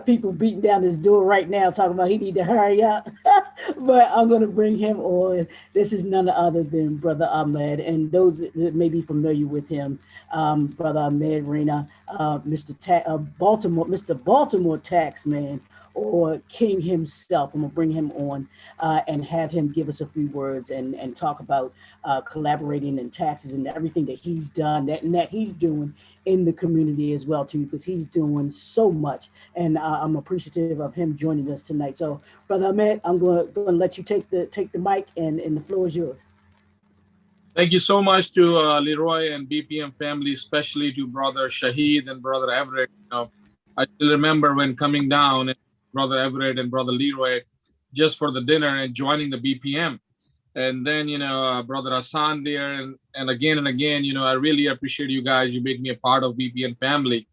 Speaker 1: people beating down his door right now talking about he need to hurry up. But I'm going to bring him on. This is none other than Brother Ahmed, and those that may be familiar with him, Brother Ahmed Rena, Mr. Baltimore Taxman, or King himself. I'm gonna bring him on and have him give us a few words and talk about collaborating and taxes and everything that he's done and that he's doing in the community as well too, because he's doing so much, and I'm appreciative of him joining us tonight. So, Brother Ahmed, I'm going to let you take the mic, and the floor is yours.
Speaker 9: Thank you so much to Leroy and BPM family, especially to Brother Shahid and Brother Everett. I still remember when coming down, and Brother Everett and Brother Leroy, just for the dinner and joining the BPM. And then, Brother Hassan there, and again, I really appreciate you guys. You make me a part of BPM family.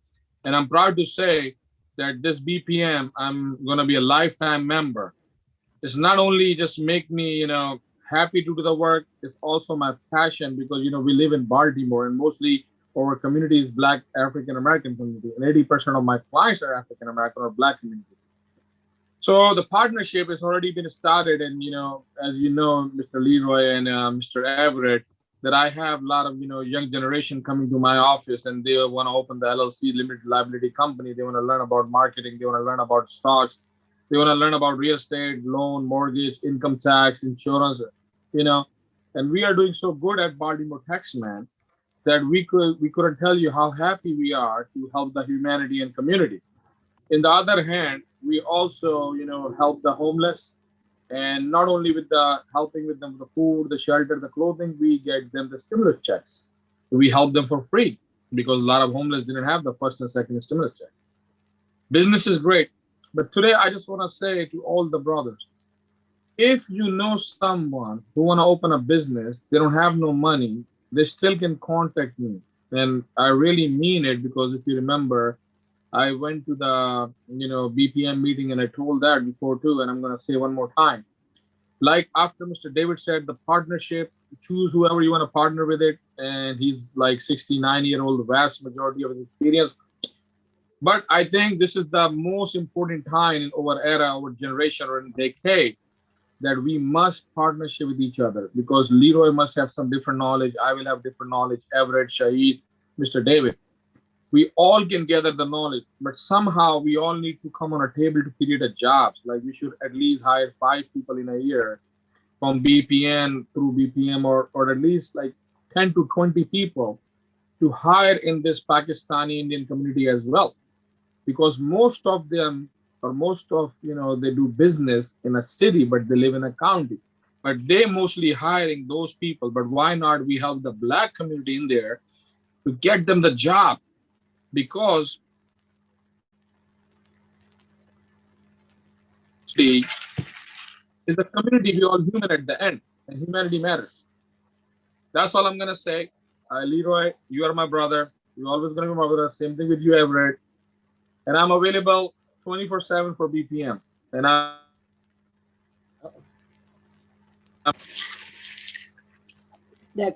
Speaker 9: And I'm proud to say that this BPM, I'm going to be a lifetime member. It's not only just make me, happy to do the work, it's also my passion because, we live in Baltimore and mostly our community is Black African American community, and 80% of my clients are African American or Black community. So the partnership has already been started, and as you know, Mr. Leroy and Mr. Everett, that I have a lot of young generation coming to my office, and they want to open the LLC limited liability company. They want to learn about marketing. They want to learn about stocks. They want to learn about real estate, loan, mortgage, income tax, insurance. And we are doing so good at Baltimore Taxman that we couldn't tell you how happy we are to help the humanity and community. In the other hand, we also, help the homeless, and not only with the helping with them with the food, the shelter, the clothing, we get them the stimulus checks. We help them for free because a lot of homeless didn't have the first and second stimulus check. Business is great, but today I just want to say to all the brothers, if you know someone who want to open a business, they don't have no money, they still can contact me. And I really mean it because if you remember, I went to the BPM meeting and I told that before too, and I'm gonna say one more time. Like after Mr. David said, the partnership, choose whoever you want to partner with it, and he's like 69-year-old, the vast majority of his experience. But I think this is the most important time in our era, our generation, or in decade, that we must partnership with each other because Leroy must have some different knowledge. I will have different knowledge. Everett, Shahid, Mr. David. We all can gather the knowledge, but somehow we all need to come on a table to create a jobs. Like we should at least hire 5 people in a year from BPN through BPM, or at least like 10 to 20 people to hire in this Pakistani Indian community as well. Because most of them, or most of, they do business in a city, but they live in a county. But they mostly hiring those people. But why not we help the Black community in there to get them the job? Because is a community, we all human at the end, and humanity matters. That's all I'm gonna say. Leroy, you are my brother. You're always gonna be my brother. Same thing with you, Everett. And I'm available 24/7 for BPM. And
Speaker 1: Now,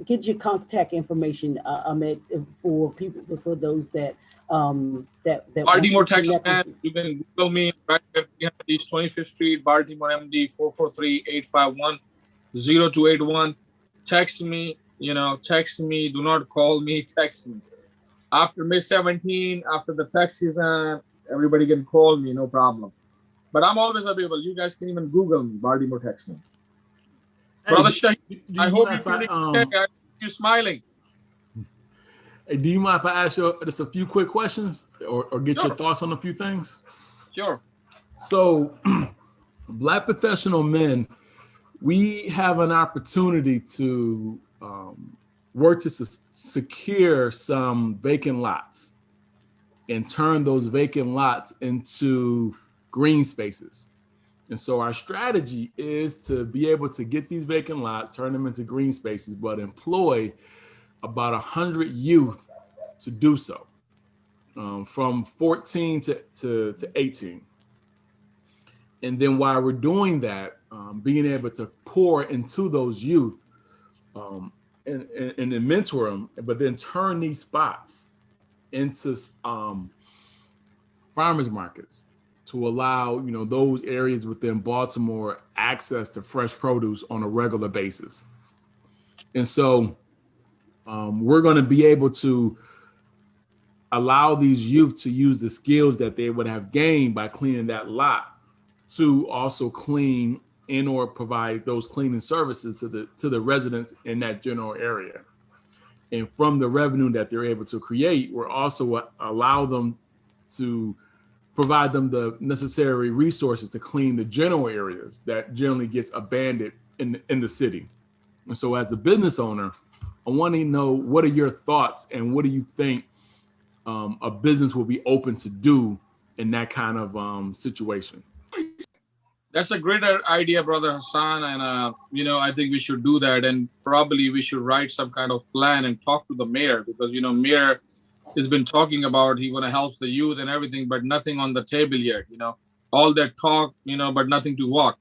Speaker 1: get your contact information, Ahmed, for people, for those that that
Speaker 9: Baltimore Texas man, you can Google me right at East 25th Street, Baltimore MD 443-851-0281. Text me, text me. Do not call me, text me. After May 17, after the tax season, everybody can call me, no problem. But I'm always available. You guys can even Google me, Baltimore Texas. Hey, brother Shahid, I hope you're feeling okay. I see you smiling.
Speaker 7: Hey, do you mind if I ask you just a few quick questions or get your thoughts on a few things?
Speaker 9: Sure.
Speaker 7: So, Black professional men, we have an opportunity to work to secure some vacant lots and turn those vacant lots into green spaces. And so our strategy is to be able to get these vacant lots, turn them into green spaces, but employ about 100 youth to do so, from 14 to 18. And then while we're doing that, being able to pour into those youth and then mentor them, but then turn these spots into farmers markets to allow those areas within Baltimore access to fresh produce on a regular basis. And so we're going to be able to allow these youth to use the skills that they would have gained by cleaning that lot to also clean and or provide those cleaning services to the residents in that general area. And from the revenue that they're able to create, we're also allow them to provide them the necessary resources to clean the general areas that generally gets abandoned in the city. And so as a business owner, I want to know, what are your thoughts and what do you think a business will be open to do in that kind of situation?
Speaker 9: That's a great idea, Brother Hassan. And, I think we should do that. And probably we should write some kind of plan and talk to the mayor because, mayor has been talking about he want to help the youth and everything, but nothing on the table yet. All that talk, but nothing to walk.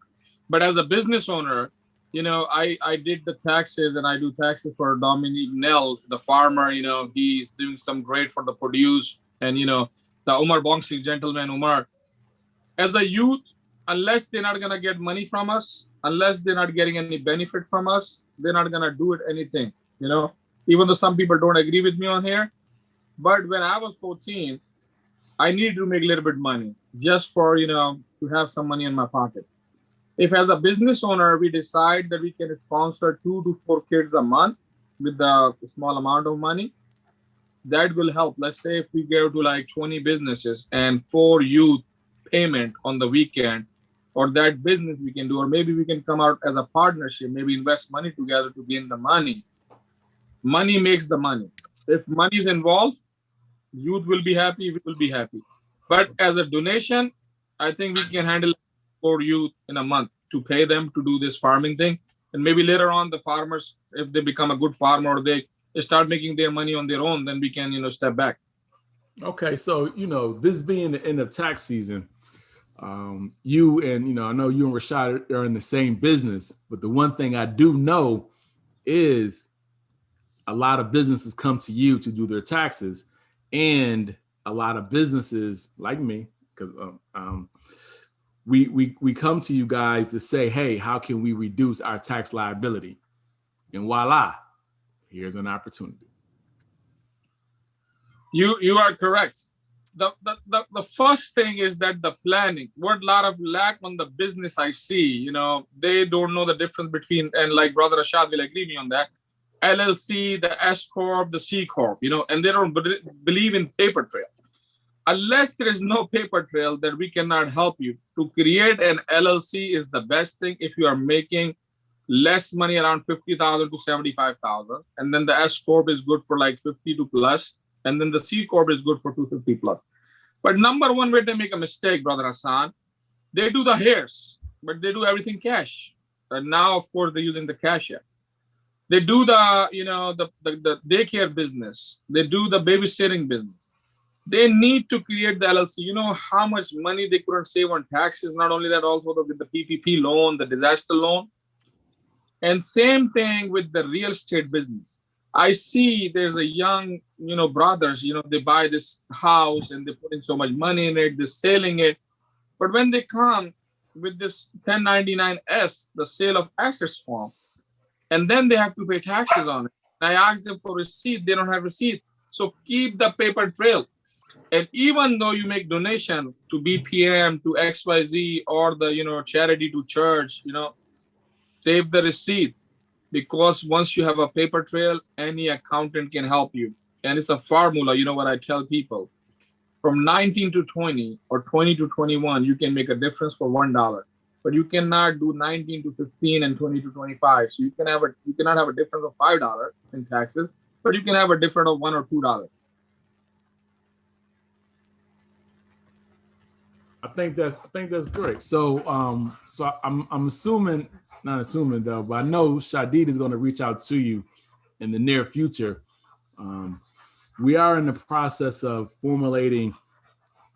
Speaker 9: But as a business owner, I did the taxes and I do taxes for Dominique Nell, the farmer. He's doing some great for the produce, and the Umar Bongsi gentleman, Umar. As a youth, unless they're not gonna get money from us, unless they're not getting any benefit from us, they're not gonna do it anything. Even though some people don't agree with me on here, but when I was 14, I needed to make a little bit of money just for to have some money in my pocket. If as a business owner we decide that we can sponsor 2 to 4 kids a month with a small amount of money, that will help. Let's say if we go to like 20 businesses and 4 youth payment on the weekend, or that business we can do, or maybe we can come out as a partnership, maybe invest money together to gain the money. Money makes the money. If money is involved, youth will be happy, we will be happy. But as a donation, I think we can handle 4 youth in a month to pay them to do this farming thing. And maybe later on, the farmers, if they become a good farmer or they start making their money on their own, then we can, step back.
Speaker 7: Okay, so this being the end of tax season, you and I know you and Rashad are in the same business, but the one thing I do know is a lot of businesses come to you to do their taxes, and a lot of businesses like me, because we come to you guys to say, hey, how can we reduce our tax liability? And voila, here's an opportunity.
Speaker 9: You are correct. The first thing is that the planning. What a lot of lack on the business I see, they don't know the difference between, and like Brother Rashad will agree me on that, LLC, the S Corp, the C Corp, and they don't believe in paper trail. Unless there is no paper trail, that we cannot help you. To create an LLC is the best thing if you are making less money, around 50,000 to 75,000, and then the S Corp is good for like 50 to plus, and then the C Corp is good for 250 plus. But number one way they make a mistake, Brother Hassan, they do the hairs, but they do everything cash. And now, of course, they're using the cash app. They do the daycare business. They do the babysitting business. They need to create the LLC. You know how much money they couldn't save on taxes. Not only that, also with the PPP loan, the disaster loan. And same thing with the real estate business. I see there's a young, brothers, they buy this house and they put in so much money in it, they're selling it. But when they come with this 1099-S, the sale of assets form, and then they have to pay taxes on it. I asked them for receipt, they don't have receipt. So keep the paper trail. And even though you make donation to BPM, to XYZ, or the, charity to church, save the receipt. Because once you have a paper trail, any accountant can help you. And it's a formula, what I tell people. From 19 to 20 or 20 to 21, you can make a difference for $1. But you cannot do 19 to 15 and 20 to 25. So you cannot have a difference of $5 in taxes, but you can have a difference of $1 or $2.
Speaker 7: I think that's great. So I'm assuming, not assuming though, but I know Shadid is going to reach out to you in the near future. We are in the process of formulating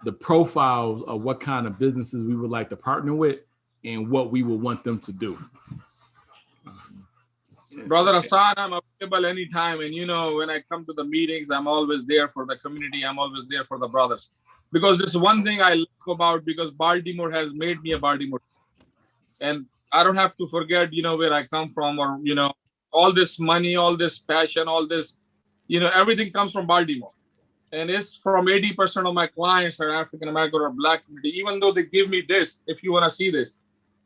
Speaker 7: the profiles of what kind of businesses we would like to partner with and what we would want them to do.
Speaker 9: Brother Hassan, I'm available anytime. And when I come to the meetings, I'm always there for the community. I'm always there for the brothers. Because this is one thing I love about, because Baltimore has made me a Baltimore. And I don't have to forget, where I come from, or, all this money, all this passion, all this, everything comes from Baltimore. And it's from 80% of my clients are African American or Black community. Even though they give me this, if you want to see this,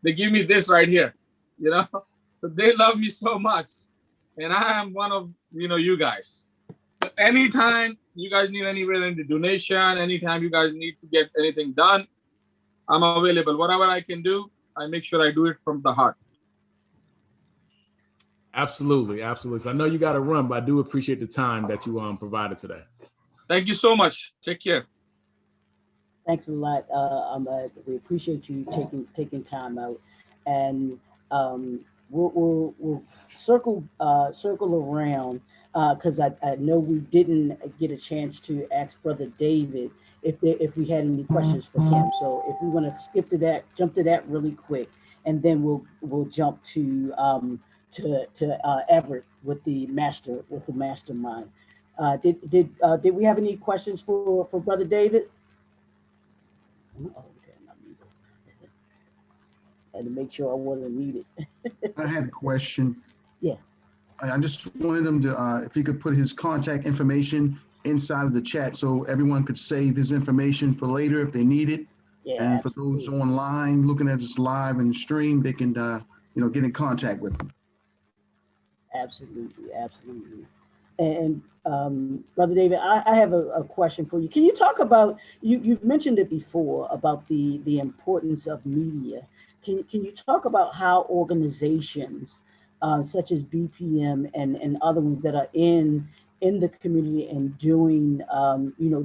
Speaker 9: they give me this right here, So they love me so much. And I am one of, you guys. So anytime you guys need any donation, anytime you guys need to get anything done, I'm available. Whatever I can do, I make sure I do it from the heart.
Speaker 7: Absolutely. So I know you got to run, but I do appreciate the time that you provided today.
Speaker 9: Thank you so much. Take care.
Speaker 1: Thanks a lot. We appreciate you taking time out, and we'll circle around because I know we didn't get a chance to ask Brother David if we had any questions for him. So if we want to skip to that, jump to that really quick, and then we'll jump to Everett with the mastermind. Did we have any questions for Brother David? Oh, okay, I'm not muted. Had to make sure I wasn't muted.
Speaker 3: I had a question.
Speaker 1: Yeah.
Speaker 3: I just wanted him to, if he could put his contact information inside of the chat so everyone could save his information for later if they need it.
Speaker 1: Yeah,
Speaker 3: And for
Speaker 1: absolutely.
Speaker 3: those online looking at this live and stream, they can, get in contact with him.
Speaker 1: Absolutely, absolutely. And Brother David, I have a question for you. Can you talk about you've mentioned it before about the importance of media? Can you talk about how organizations such as BPM and other ones that are in the community and doing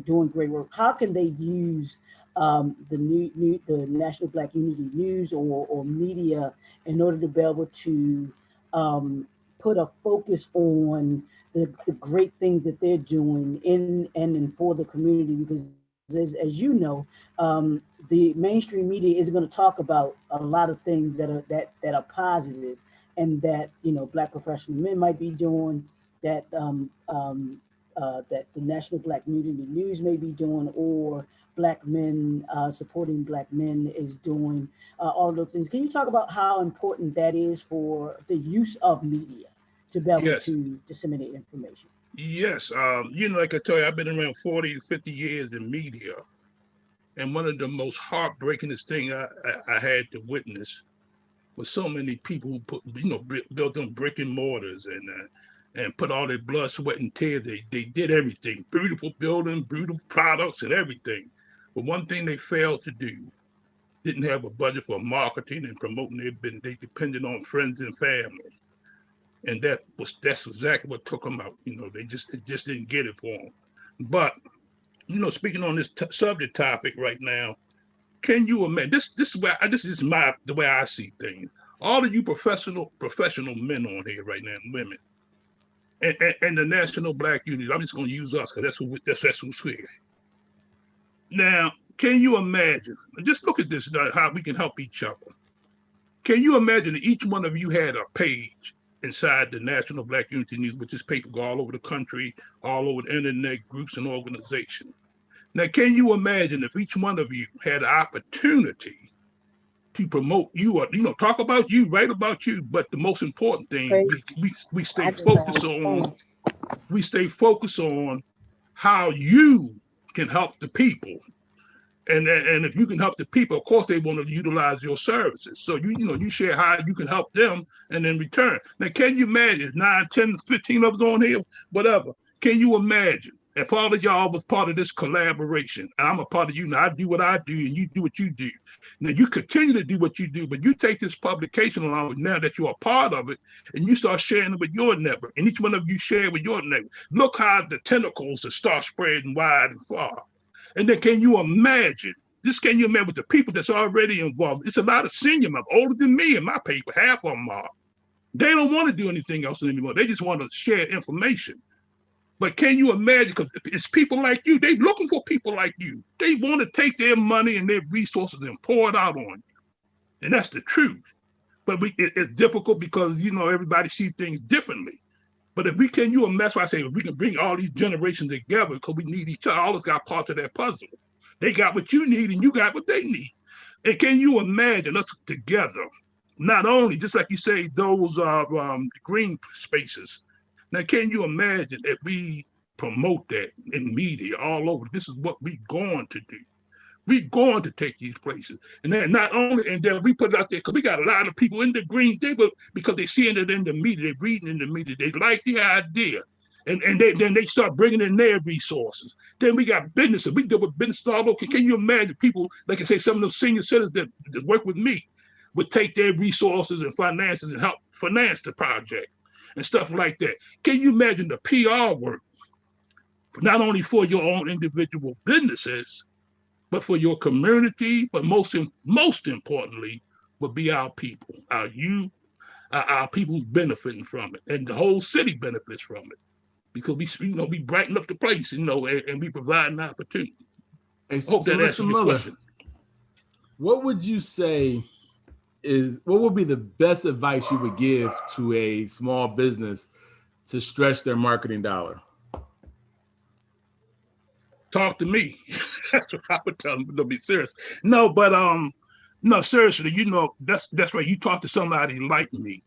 Speaker 1: doing great work, how can they use the National Black Unity News or media in order to be able to put a focus on the great things that they're doing in and for the community? Because as you know, the mainstream media isn't going to talk about a lot of things that are positive and that Black professional men might be doing, that that the National Black Unity News may be doing, or Black men supporting Black men is doing, all of those things. Can you talk about how important that is for the use of media to be able
Speaker 5: Yes.
Speaker 1: to disseminate information?
Speaker 5: Yes. Like I tell you, I've been around 40 to 50 years in media. And one of the most heartbreakingest thing I had to witness was so many people who built them brick and mortars and put all their blood, sweat, and tears. They did everything, beautiful building, beautiful products, and everything. But one thing they failed to do, didn't have a budget for marketing and promoting. They depended on friends and family, and that's exactly what took them out. They just didn't get it for them. But speaking on this subject topic right now, can you imagine this is the way I see things. All of you professional men on here right now, and women, and the National Black Unity. I'm just going to use us because that's who's here. Now, can you imagine? Just look at this, how we can help each other. Can you imagine that each one of you had a page inside the National Black Unity News, which is paper go all over the country, all over the internet, groups and organizations? Now, can you imagine if each one of you had the opportunity to promote you, or talk about you, write about you, but the most important thing, we stay focused on. We stay focused on how you can help the people. And if you can help the people, of course they want to utilize your services. So you share how you can help them, and in return. Now, can you imagine 9, 10, 15 of us on here, whatever? Can you imagine if all of y'all was part of this collaboration? And I'm a part of you now. I do what I do, and you do what you do. Now you continue to do what you do, but you take this publication along now that you're a part of it, and you start sharing it with your network. And each one of you share with your network. Look how the tentacles start spreading wide and far. And then can you imagine with the people that's already involved? It's a lot of senior members, older than me in my paper, half of them are. They don't want to do anything else anymore. They just want to share information. But can you imagine, because it's people like you, they looking for people like you. They want to take their money and their resources and pour it out on you. And that's the truth. But it's difficult because, everybody sees things differently. But if we can, that's why I say, if we can bring all these generations together, because we need each other, all of us got parts of that puzzle. They got what you need and you got what they need. And can you imagine us together, not only, just like you say, those are green spaces. Now, can you imagine if we promote that in media all over? This is what we're going to do. We're going to take these places. And then not only, and then we put it out there, because we got a lot of people in the green table because they're seeing it in the media, they're reading in the media, they like the idea. And then they start bringing in their resources. Then we got businesses. We deal with businesses all over. Can you imagine people, like I say, some of those senior citizens that work with me would take their resources and finances and help finance the project and stuff like that. Can you imagine the PR work, not only for your own individual businesses, but for your community, but most importantly, would be our people, our youth, our people who's benefiting from it, and the whole city benefits from it. because we brighten up the place, and we provide opportunities.
Speaker 7: Hey,
Speaker 5: I hope
Speaker 7: so
Speaker 5: that
Speaker 7: Mr.
Speaker 5: answers your
Speaker 7: Miller,
Speaker 5: question.
Speaker 7: what would you say what would be the best advice you would give to a small business to stretch their marketing dollar?
Speaker 5: Talk to me. That's what I would tell them. To be serious. No, but no, seriously. That's right. You talk to somebody like me,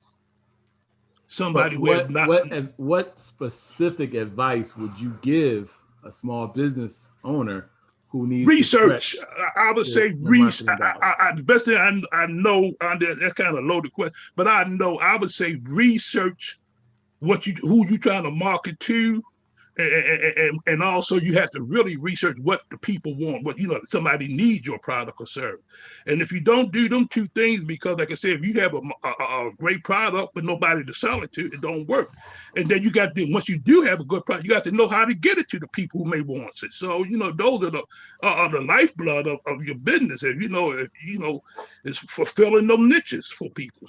Speaker 5: somebody who have not.
Speaker 7: What specific advice would you give a small business owner who needs
Speaker 5: research?
Speaker 7: To
Speaker 5: I would say research. The best thing I know. That's kind of a loaded question, but I would say research who you trying to market to. And also you have to really research what the people want, somebody needs your product or service. And if you don't do them two things, because like I said, if you have a great product but nobody to sell it to, it don't work. And then you got to, once you do have a good product, you got to know how to get it to the people who may want it. So those are the lifeblood of your business. It's fulfilling them niches for people.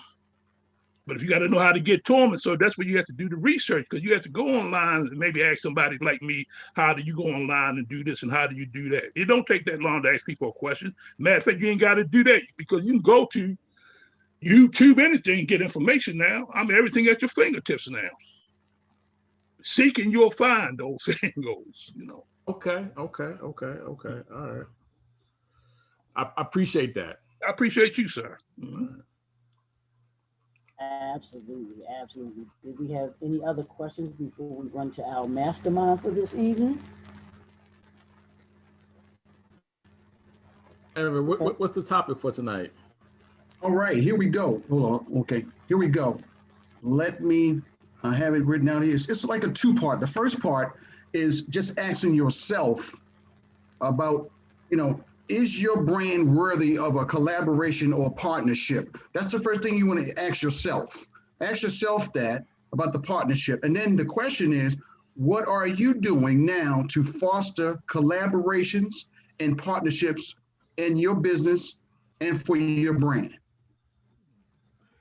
Speaker 5: But if you got to know how to get to them, and so that's where you have to do the research, because you have to go online and maybe ask somebody like me, how do you go online and do this and how do you do that? It don't take that long to ask people a question. Matter of fact, you ain't got to do that, because you can go to YouTube, anything, get information now. I mean, everything at your fingertips now. Seek and you'll find, old saying goes,
Speaker 7: Okay. All right. I appreciate that.
Speaker 5: I appreciate you, sir. Mm-hmm.
Speaker 1: Absolutely. Did we have any other questions before we run to our mastermind for this evening?
Speaker 7: What's the topic for tonight?
Speaker 3: All right, here we go. Hold on. Okay, here we go. Let me have it written out here. It's like a two-part. The first part is just asking yourself about, is your brand worthy of a collaboration or partnership? That's the first thing you want to ask yourself. Ask yourself that about the partnership. And then the question is, what are you doing now to foster collaborations and partnerships in your business and for your brand?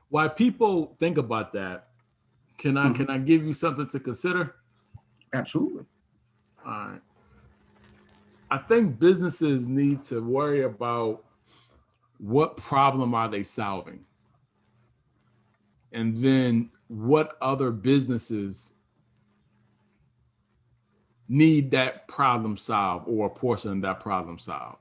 Speaker 7: While people think about that, can I give you something to consider?
Speaker 3: Absolutely.
Speaker 7: All right. I think businesses need to worry about what problem are they solving, and then what other businesses need that problem solved or a portion of that problem solved.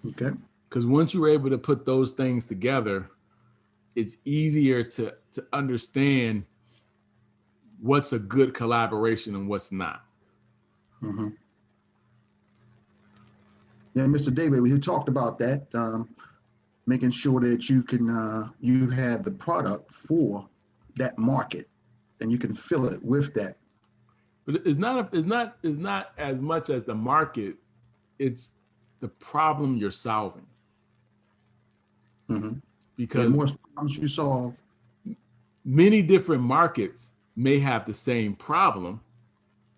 Speaker 3: Okay.
Speaker 7: Because once you're able to put those things together, it's easier to understand what's a good collaboration and what's not.
Speaker 3: Mm-hmm. Yeah, Mr. David, we talked about that, making sure that you can you have the product for that market, and you can fill it with that.
Speaker 7: But it's not as much as the market; it's the problem you're solving.
Speaker 3: Mm-hmm.
Speaker 7: Because
Speaker 3: the more problems you solve,
Speaker 7: many different markets may have the same problem,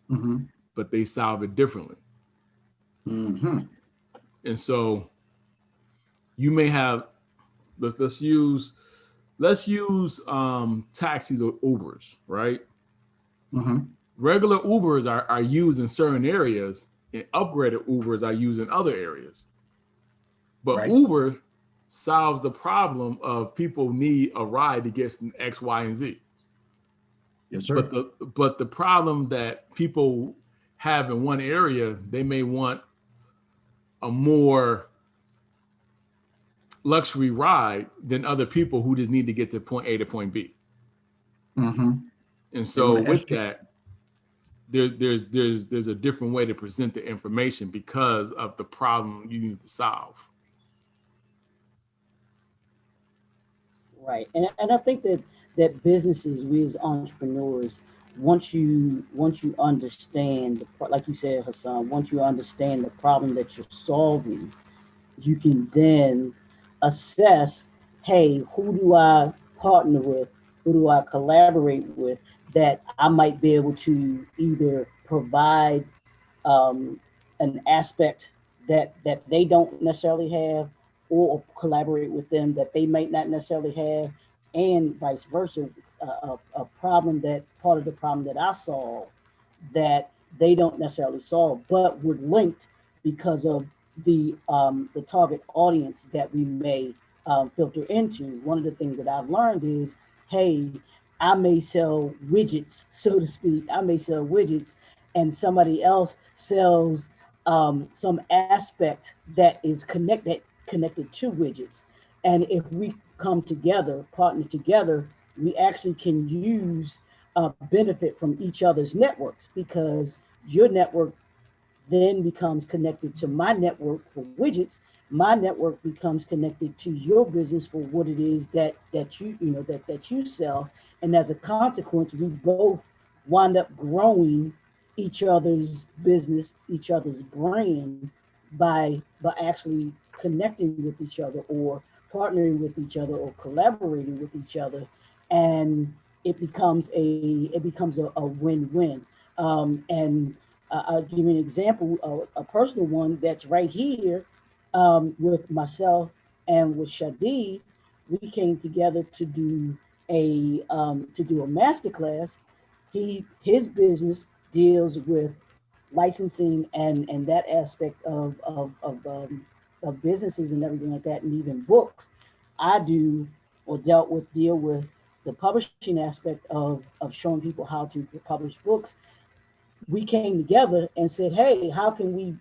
Speaker 3: mm-hmm.
Speaker 7: but they solve it differently.
Speaker 3: Mm-hmm.
Speaker 7: And so you may have, let's use taxis or Ubers, right?
Speaker 3: Mm-hmm.
Speaker 7: Regular Ubers are used in certain areas, and upgraded Ubers are used in other areas. But
Speaker 3: right.
Speaker 7: Uber solves the problem of people need a ride to get from X, Y, and Z.
Speaker 3: Yes, sir.
Speaker 7: But the problem that people have in one area, they may want a more luxury ride than other people who just need to get to point A to point B.
Speaker 3: Mm-hmm.
Speaker 7: And so with that, there's a different way to present the information because of the problem you need to solve.
Speaker 1: Right, and I think that businesses, we as entrepreneurs, once you understand, like you said, Hassan, once you understand the problem that you're solving, you can then assess, hey, who do I partner with? Who do I collaborate with that I might be able to either provide an aspect that they don't necessarily have, or collaborate with them that they might not necessarily have, and vice versa. A problem that part of the problem that I solve that they don't necessarily solve, but we're linked because of the target audience that we may filter into. One of the things that I've learned is, hey, I may sell widgets, so to speak. I may sell widgets, and somebody else sells some aspect that is connected to widgets. And if we come together, partner together, we actually can use benefit from each other's networks, because your network then becomes connected to my network for widgets. My network becomes connected to your business for what it is that you sell, and as a consequence, we both wind up growing each other's business, each other's brand by actually connecting with each other, or partnering with each other, or collaborating with each other, and it becomes a win-win. And I'll give you an example, a personal one that's right here, with myself and with Shadi. We came together to do a master class. His business deals with licensing and that aspect of businesses and everything like that, and even books. I do or deal with the publishing aspect of showing people how to publish books. We came together and said, hey, how can we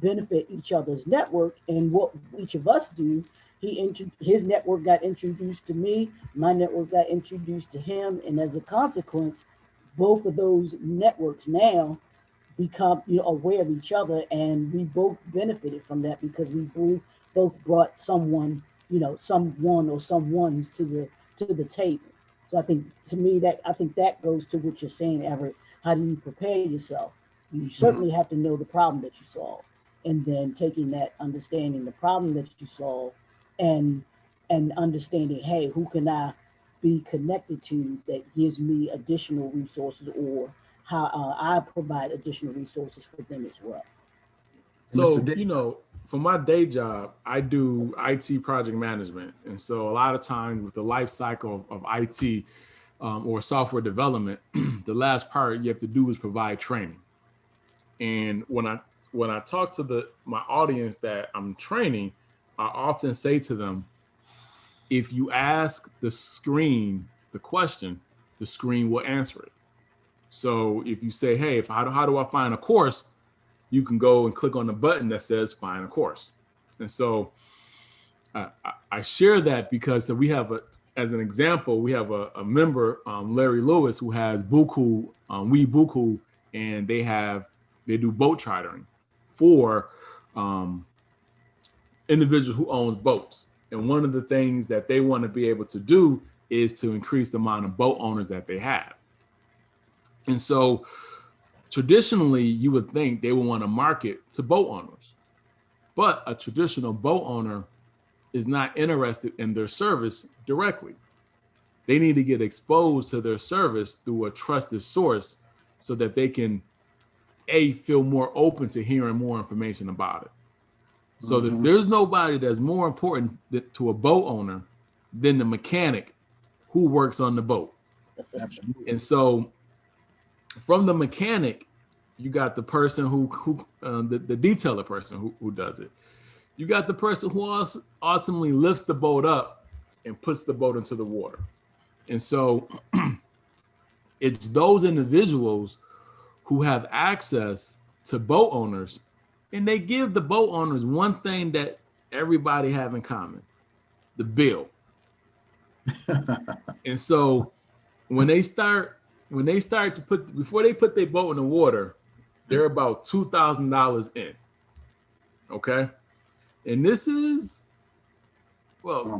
Speaker 1: benefit each other's network, and what each of us do. His network got introduced to me, my network got introduced to him, and as a consequence, both of those networks now become aware of each other, and we both benefited from that because we both brought someone or someones to the table. So I think that goes to what you're saying, Everett. How do you prepare yourself? You certainly have to know the problem that you solve, and then taking that, understanding the problem that you solve, and understanding, hey, who can I be connected to that gives me additional resources, or how I provide additional resources for them as well.
Speaker 7: So, for my day job, I do IT project management. And so a lot of times with the life cycle of IT or software development, the last part you have to do is provide training. And when I talk to my audience that I'm training, I often say to them, if you ask the screen the question, the screen will answer it. So if you say, hey, how do I find a course? You can go and click on the button that says find a course. And so I share that because as an example, we have a member, Larry Lewis, who has Buku, Buku, and they do boat chartering for individuals who own boats. And one of the things that they want to be able to do is to increase the amount of boat owners that they have. And so traditionally, you would think they would want to market to boat owners, but a traditional boat owner is not interested in their service directly. They need to get exposed to their service through a trusted source so that they can feel more open to hearing more information about it. So that there's nobody that's more important to a boat owner than the mechanic who works on the boat.
Speaker 3: Absolutely.
Speaker 7: And so from the mechanic, you got the person the detailer person who does it. You got the person who ultimately lifts the boat up and puts the boat into the water. And so it's those individuals who have access to boat owners, and they give the boat owners one thing that everybody have in common: the bill. And so when they start to before they put their boat in the water, they're about $2,000 in. Okay. And this is,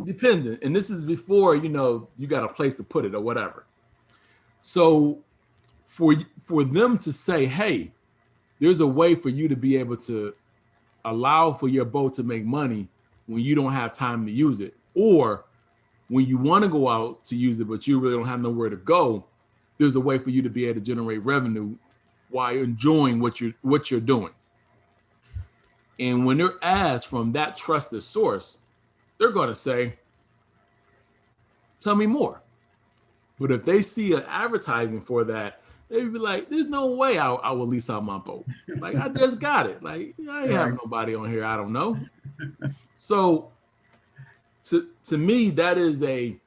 Speaker 7: dependent. And this is before, you got a place to put it or whatever. So for them to say, hey, there's a way for you to be able to allow for your boat to make money when you don't have time to use it, or when you want to go out to use it, but you really don't have nowhere to go, there's a way for you to be able to generate revenue while enjoying what you're doing. And when they're asked from that trusted source, they're going to say, tell me more. But if they see an advertising for that, they'd be like, there's no way I will lease out my boat. Like, I just got it. Like, I ain't have nobody on here I don't know. So to me, that is a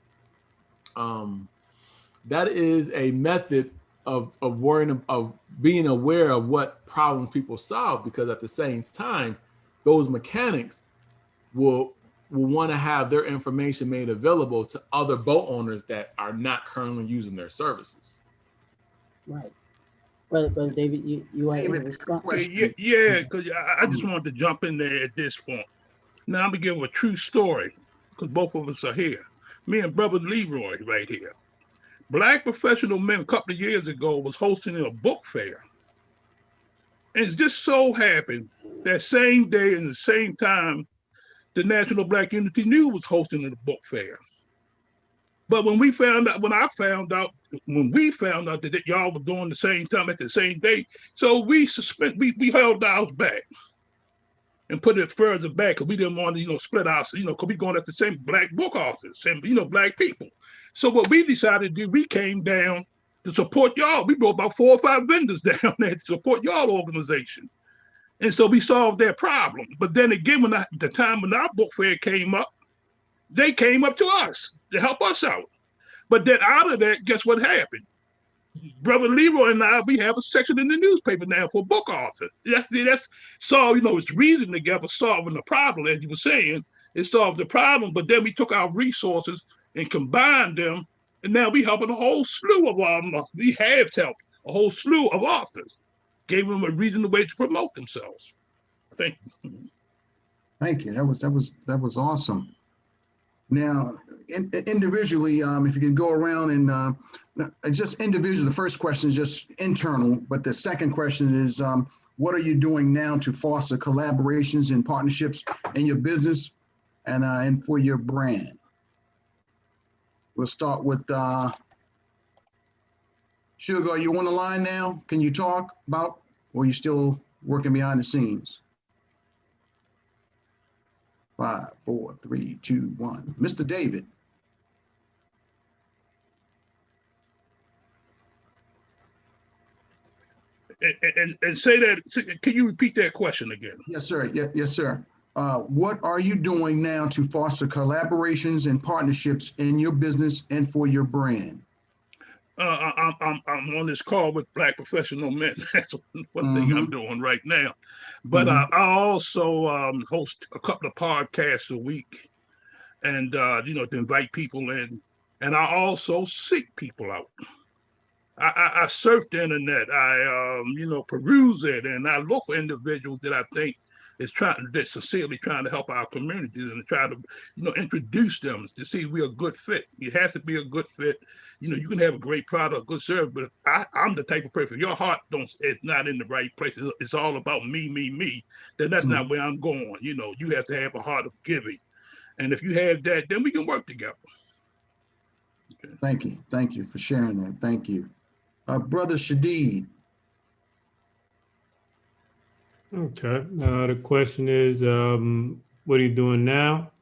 Speaker 7: method of worrying, of being aware of what problems people solve, because at the same time, those mechanics will want to have their information made available to other boat owners that are not currently using their services.
Speaker 1: Right. Brother David, you want to respond?
Speaker 5: Yeah, because I just wanted to jump in there at this point. Now I'm gonna give a true story, because both of us are here. Me and brother Leroy right here. Black Professional Men a couple of years ago was hosting a book fair. And it just so happened that same day and the same time, the National Black Unity News was hosting a book fair. But when we found out that y'all were doing the same time at the same day, so we held ours back and put it further back because we didn't want to, split our, because we going at the same black book authors and, black people. So what we decided to do, we came down to support y'all. We brought about 4 or 5 vendors down there to support y'all organization. And so we solved that problem. But then again, the time when our book fair came up, they came up to us to help us out. But then out of that, guess what happened? Brother Leroy and I, we have a section in the newspaper now for book authors. That's solved, it's reason together, solving the problem, as you were saying. It solved the problem, but then we took our resources and combined them, and now we helping a whole slew of we have helped a whole slew of authors, gave them a reasonable way to promote themselves. Thank you.
Speaker 3: Thank you. That was awesome. Now, individually, if you can go around and just individually, the first question is just internal, but the second question is, what are you doing now to foster collaborations and partnerships in your business and for your brand? We'll start with Sugar. Are you on the line now? Can you talk about, or are you still working behind the scenes? 5, 4, 3, 2, 1. Mr. David.
Speaker 5: And say that, can you repeat that question again?
Speaker 3: Yes, sir. Yes, sir. What are you doing now to foster collaborations and partnerships in your business and for your brand?
Speaker 5: I'm on this call with Black Professional Men. That's one thing I'm doing right now. But I also host a couple of podcasts a week, and to invite people in. And I also seek people out. I surf the internet. I peruse it, and I look for individuals that I think that's sincerely trying to help our communities and try to introduce them to see if we're a good fit. It has to be a good fit. You can have a great product, good service, but if I'm the type of person, if your heart it's not in the right place, it's all about me, then that's not where I'm going. You have to have a heart of giving. And if you have that, then we can work together.
Speaker 3: Okay. Thank you for sharing that. Thank you. Brother Shadid.
Speaker 2: Okay. The question is, what are you doing now?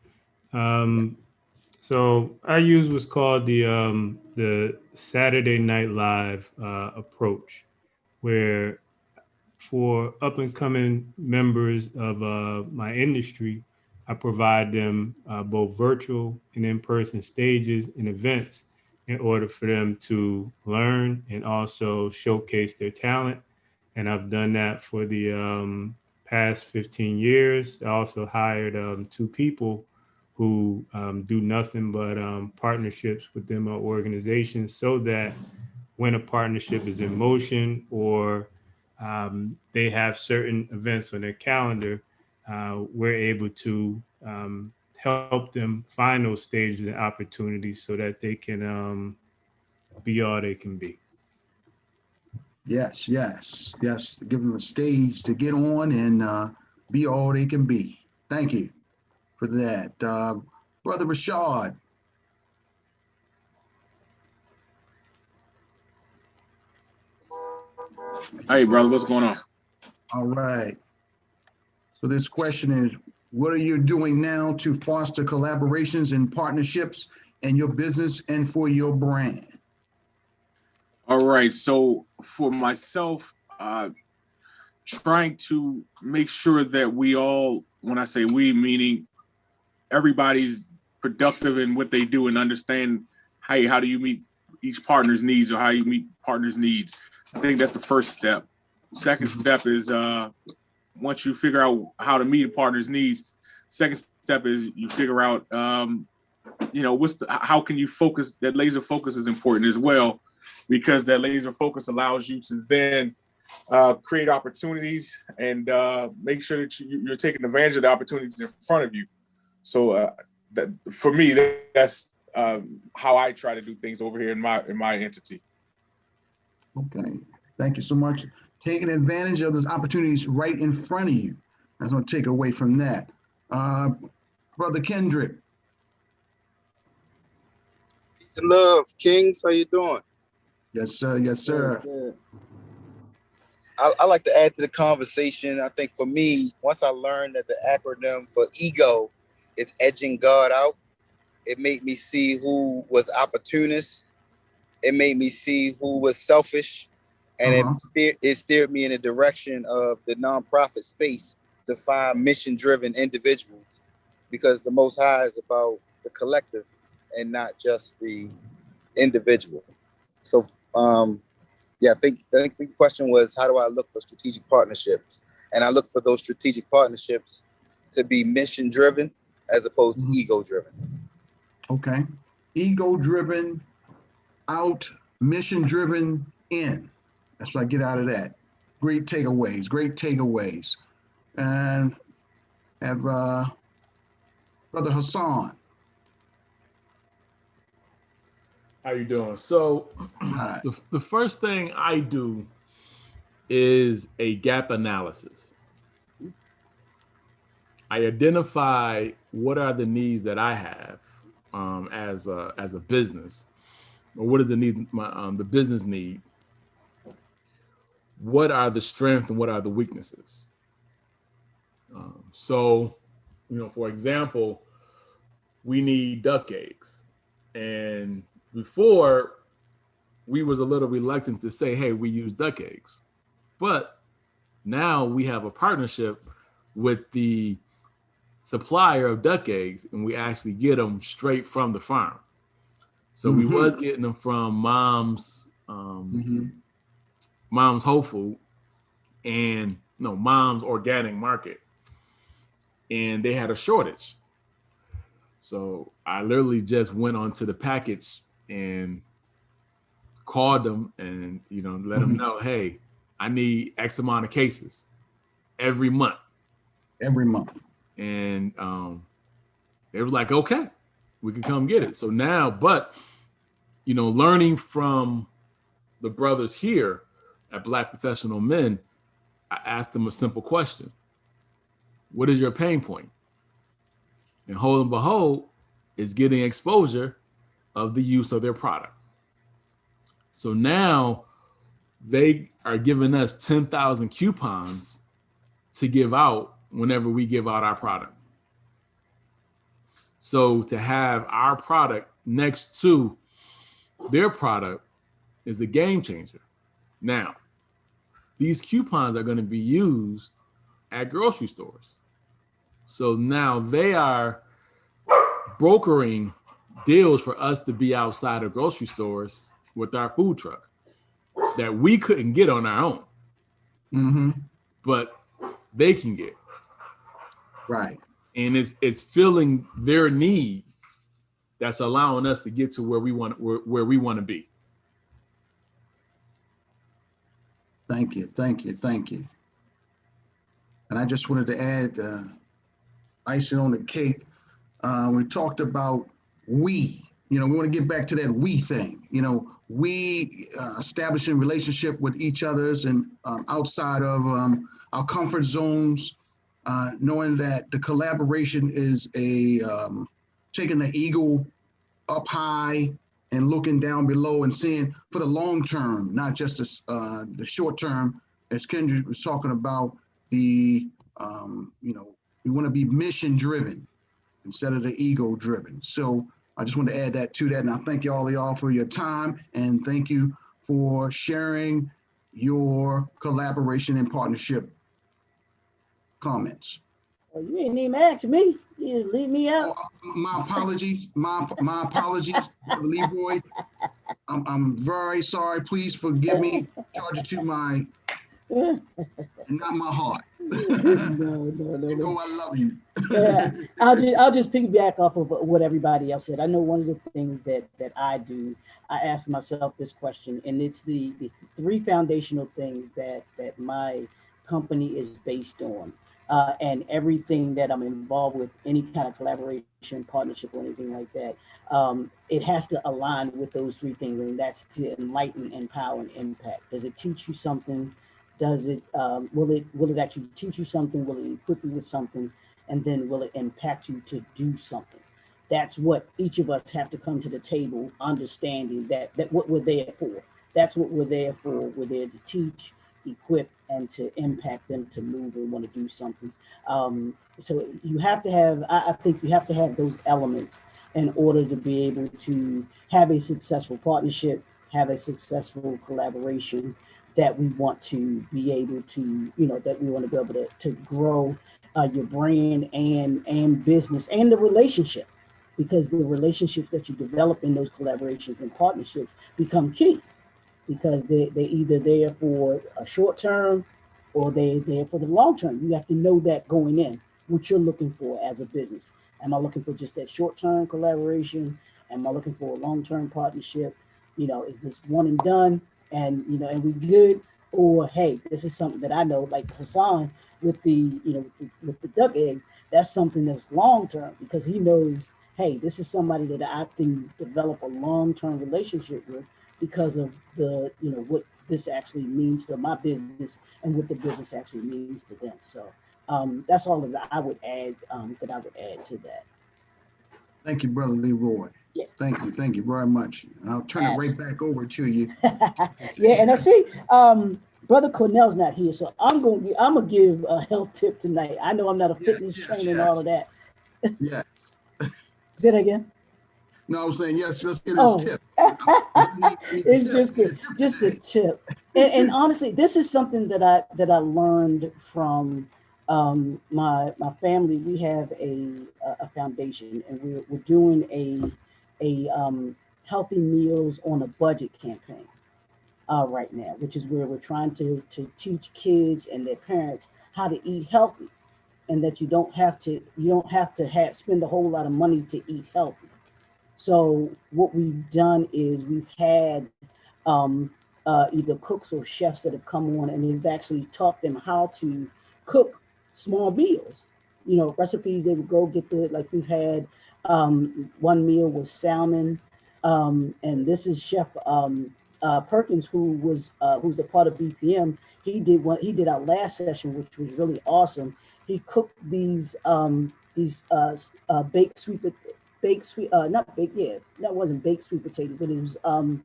Speaker 2: So I use what's called the Saturday Night Live approach, where for up and coming members of my industry, I provide them both virtual and in-person stages and events in order for them to learn and also showcase their talent. And I've done that for the past 15 years. I also hired 2 people who do nothing but partnerships within my organization, so that when a partnership is in motion or they have certain events on their calendar, we're able to help them find those stages and opportunities so that they can be all they can be.
Speaker 3: Yes. Give them a stage to get on and be all they can be. Thank you for that. Brother Rashad.
Speaker 10: Hey, brother, what's going on?
Speaker 3: All right. So this question is, what are you doing now to foster collaborations and partnerships in your business and for your brand?
Speaker 6: All right. So for myself, trying to make sure that we all, when I say we, meaning everybody's productive in what they do and understand how do you meet each partner's needs or how you meet partners' needs. I think that's the first step. Second step is once you figure out how to meet a partner's needs, second step is you figure out how can you focus. That laser focus is important as well, because that laser focus allows you to then create opportunities and make sure that you're taking advantage of the opportunities in front of you. So that, for me, that's how I try to do things over here in my entity.
Speaker 3: Okay, thank you so much. Taking advantage of those opportunities right in front of you. That's what I take away from that. Brother Kendrick.
Speaker 10: Love, Kings, how you doing?
Speaker 3: Yes, sir. Yes, sir.
Speaker 1: Good.
Speaker 10: I like to add to the conversation. I think for me, once I learned that the acronym for ego is edging God out, it made me see who was opportunist. It made me see who was selfish. And it steered me in the direction of the nonprofit space to find mission-driven individuals, because the Most High is about the collective and not just the individual. So, I think the question was, how do I look for strategic partnerships? And I look for those strategic partnerships to be mission-driven as opposed to ego-driven.
Speaker 3: Okay. Ego-driven out, mission-driven in. That's what I get out of that. Great takeaways, great takeaways. And have Brother Hassan.
Speaker 7: How you doing? So the first thing I do is a gap analysis. I identify what are the needs that I have as a business, or what is the need the business need. What are the strengths and what are the weaknesses? So, for example, we need duck eggs, and before we was a little reluctant to say, hey, we use duck eggs, but now we have a partnership with the supplier of duck eggs, and we actually get them straight from the farm. So we was getting them from mom's Whole Food and mom's organic market, and they had a shortage. So I literally just went onto the package and called them and let them know, hey, I need X amount of cases every month. And they were like, okay, we can come get it. So now, but learning from the brothers here at Black Professional Men, I asked them a simple question: what is your pain point? And hold and behold, is getting exposure of the use of their product. So now they are giving us 10,000 coupons to give out whenever we give out our product. So to have our product next to their product is the game changer. Now, these coupons are going to be used at grocery stores. So now they are brokering deals for us to be outside of grocery stores with our food truck that we couldn't get on our own, but they can get.
Speaker 3: Right.
Speaker 7: And it's filling their need that's allowing us to get to where we want to be.
Speaker 3: Thank you. And I just wanted to add icing on the cake. We talked about we want to get back to that we thing. We establishing relationship with each others and outside of our comfort zones, knowing that the collaboration is taking the ego up high and looking down below and seeing for the long term, not just the short term, as Kendrick was talking about, the You know, we want to be mission driven instead of the ego driven. So I just want to add that to that. And I thank y'all for your time, and thank you for sharing your collaboration and partnership comments.
Speaker 1: Well, you didn't even ask me. You just leave me out.
Speaker 3: Oh, my apologies. My apologies, Leroy. I'm very sorry. Please forgive me. Charge it to my and not my heart.
Speaker 1: No.
Speaker 3: You know I love you.
Speaker 1: Yeah, I'll just piggyback off of what everybody else said. I know one of the things that I do, I ask myself this question, and it's the three foundational things that my company is based on, and everything that I'm involved with, any kind of collaboration, partnership, or anything like that. It has to align with those three things, and that's to enlighten, empower, and impact. Does it teach you something? Does it will it actually teach you something? Will it equip you with something? And then will it impact you to do something? That's what each of us have to come to the table understanding that what we're there for. That's what we're there for. We're there to teach, equip, and to impact them to move and want to do something. So you have to have, I think you have to have those elements in order to be able to have a successful partnership, have a successful collaboration that we want to be able to, that we want to be able to grow your brand and business and the relationship, because the relationships that you develop in those collaborations and partnerships become key, because they're either there for a short term or they're there for the long term. You have to know that going in, what you're looking for as a business. Am I looking for just that short term collaboration? Am I looking for a long term partnership? Is this one and done? And we good? Or hey, this is something that I know, like Hassan with with the duck eggs. That's something that's long term, because he knows, hey, this is somebody that I can develop a long term relationship with because of what this actually means to my business and what the business actually means to them. So that's all that I would add. That I would add to that.
Speaker 3: Thank you, Brother Leroy.
Speaker 1: Yeah.
Speaker 3: Thank you very much. And I'll turn it right back over to you.
Speaker 1: Yeah, and I see Brother Cornell's not here, so I'm gonna give a health tip tonight. I know I'm not a fitness trainer and all of that.
Speaker 3: Yes.
Speaker 1: Say that again.
Speaker 3: No, I was saying yes. Let's get his tip.
Speaker 1: It's just a tip. And honestly, this is something that I learned from my family. We have a foundation, and we're doing a healthy meals on a budget campaign right now, which is where we're trying to teach kids and their parents how to eat healthy, and that you don't have to spend a whole lot of money to eat healthy. So what we've done is we've had either cooks or chefs that have come on, and they've actually taught them how to cook small meals. Recipes they would go get like we've had one meal was salmon, and this is Chef Perkins, who's a part of BPM. He did our last session, which was really awesome. He cooked these baked sweet, not baked, yeah, that wasn't baked sweet potatoes, but it was some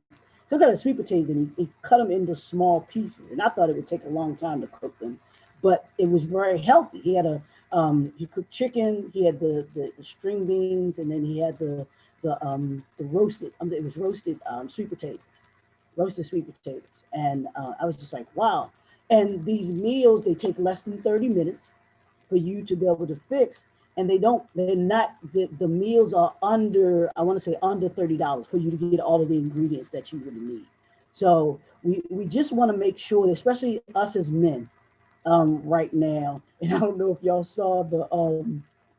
Speaker 1: kind of sweet potatoes, and he cut them into small pieces. And I thought it would take a long time to cook them, but it was very healthy. He had he cooked chicken, he had the string beans, and then he had the roasted, it was roasted roasted sweet potatoes. And I was just like, wow. And these meals, they take less than 30 minutes for you to be able to fix. And the meals are under, I want to say under $30 for you to get all of the ingredients that you really need. So we just want to make sure, especially us as men right now, and I don't know if y'all saw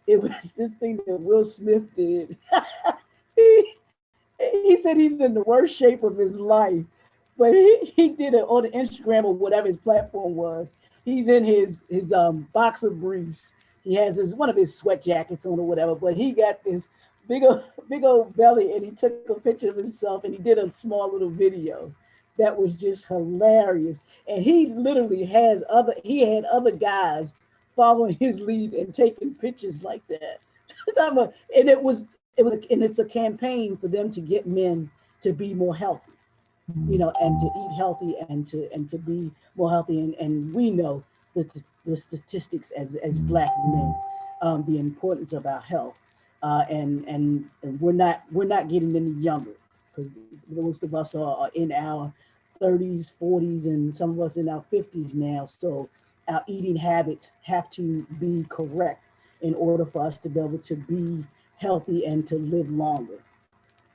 Speaker 1: it was this thing that Will Smith did. he said he's in the worst shape of his life, but he did it on the Instagram or whatever his platform was. He's in his boxer briefs. He has one of his sweat jackets on or whatever, but he got this big old belly, and he took a picture of himself, and he did a small little video that was just hilarious. And he literally had other guys following his lead and taking pictures like that. And it's a campaign for them to get men to be more healthy, and to eat healthy and to be more healthy. And we know that the statistics as Black men, the importance of our health, and we're not getting any younger because most of us are in our 30s, 40s, and some of us in our 50s now. So our eating habits have to be correct in order for us to be able to be healthy and to live longer.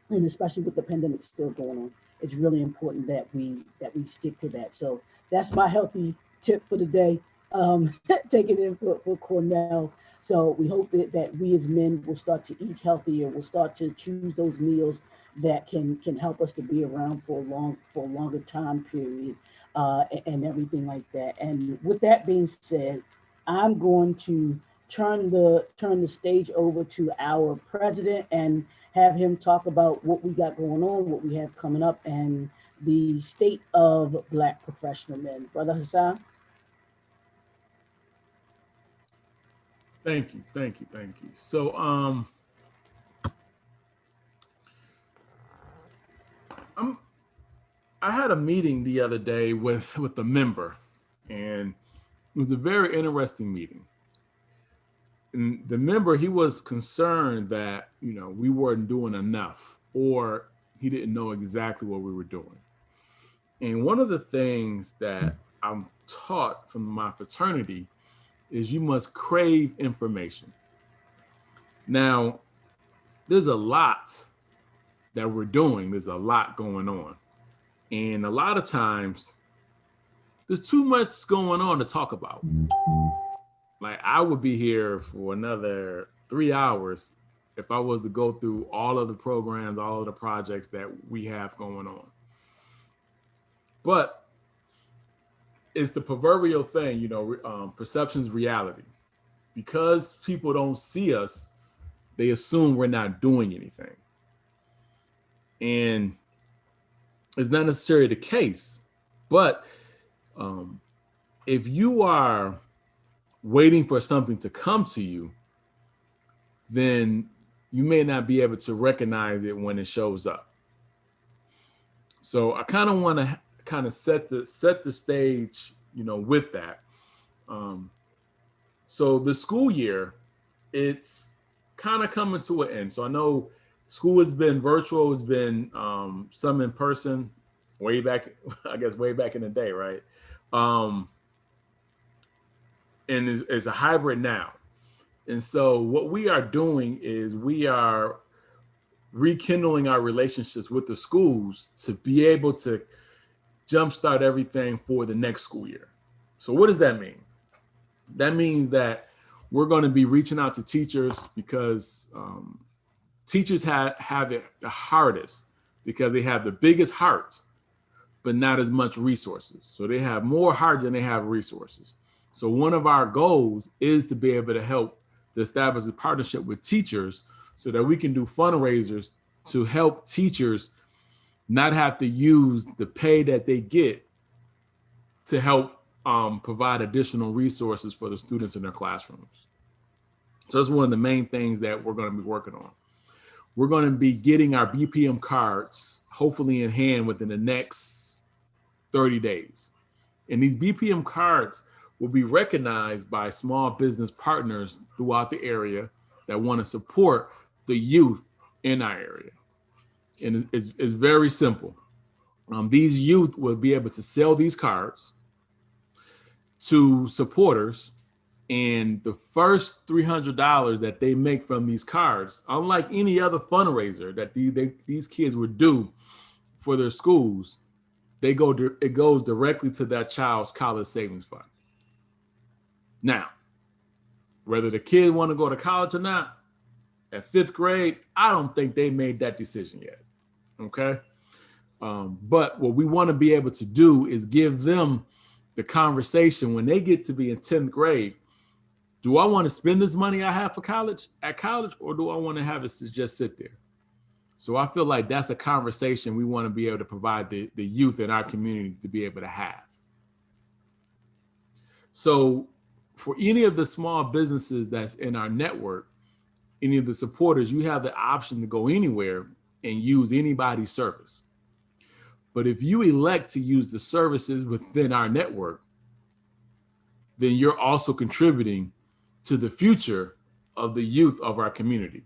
Speaker 1: And especially with the pandemic still going on, it's really important that we stick to that. So that's my healthy tip for the day. Take it in for Cornell. So we hope that we as men will start to eat healthier. We'll start to choose those meals that can help us to be around for a longer time period, and everything like that. And with that being said, I'm going to turn the stage over to our president and have him talk about what we got going on, what we have coming up, and the state of Black professional men. Brother Hassan?
Speaker 7: Thank you, thank you, thank you. So, I had a meeting the other day with a member, and it was a very interesting meeting. And the member, he was concerned that, we weren't doing enough, or he didn't know exactly what we were doing. And one of the things that I'm taught from my fraternity is you must crave information. Now, there's a lot that we're doing. There's a lot going on. And a lot of times, there's too much going on to talk about. Like, I would be here for another 3 hours if I was to go through all of the programs, all of the projects that we have going on. But it's the proverbial thing, perception's reality. Because people don't see us, they assume we're not doing anything. And it's not necessarily the case. But if you are waiting for something to come to you, then you may not be able to recognize it when it shows up. So I kind of want to set the stage, with that. So the school year, it's kind of coming to an end. So I know school has been virtual, has been some in person, way back in the day, right? And it's a hybrid now. And so what we are doing is we are rekindling our relationships with the schools to be able to jumpstart everything for the next school year. So what does that mean? That means that we're going to be reaching out to teachers because teachers have it the hardest because they have the biggest heart, but not as much resources. So they have more heart than they have resources. So one of our goals is to be able to help to establish a partnership with teachers so that we can do fundraisers to help teachers not have to use the pay that they get to help provide additional resources for the students in their classrooms. So that's one of the main things that we're going to be working on. We're going to be getting our BPM cards hopefully in hand within the next 30 days. And these BPM cards will be recognized by small business partners throughout the area that want to support the youth in our area. And it's very simple. These youth will be able to sell these cards to supporters, and the first $300 that they make from these cards, unlike any other fundraiser that these kids would do for their schools, it goes directly to that child's college savings fund. Now, whether the kid want to go to college or not, at 5th grade, I don't think they made that decision yet. Okay. But what we want to be able to do is give them the conversation when they get to be in 10th grade. Do I want to spend this money I have for college, or do I want to have it to just sit there? So I feel like that's a conversation we want to be able to provide the youth in our community to be able to have. So for any of the small businesses that's in our network, any of the supporters, you have the option to go anywhere and use anybody's service. But if you elect to use the services within our network, then you're also contributing to the future of the youth of our community.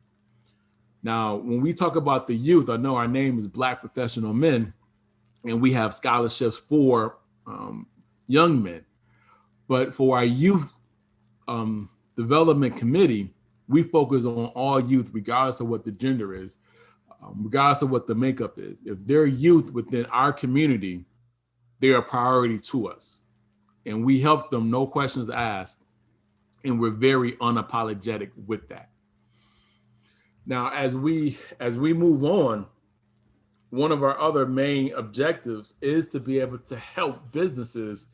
Speaker 7: Now, when we talk about the youth, I know our name is Black Professional Men, and we have scholarships for young men. But for our youth development committee, we focus on all youth, regardless of what the gender is, regardless of what the makeup is. If they're youth within our community, they're a priority to us. And we help them, no questions asked. And we're very unapologetic with that. Now, as we move on, one of our other main objectives is to be able to help businesses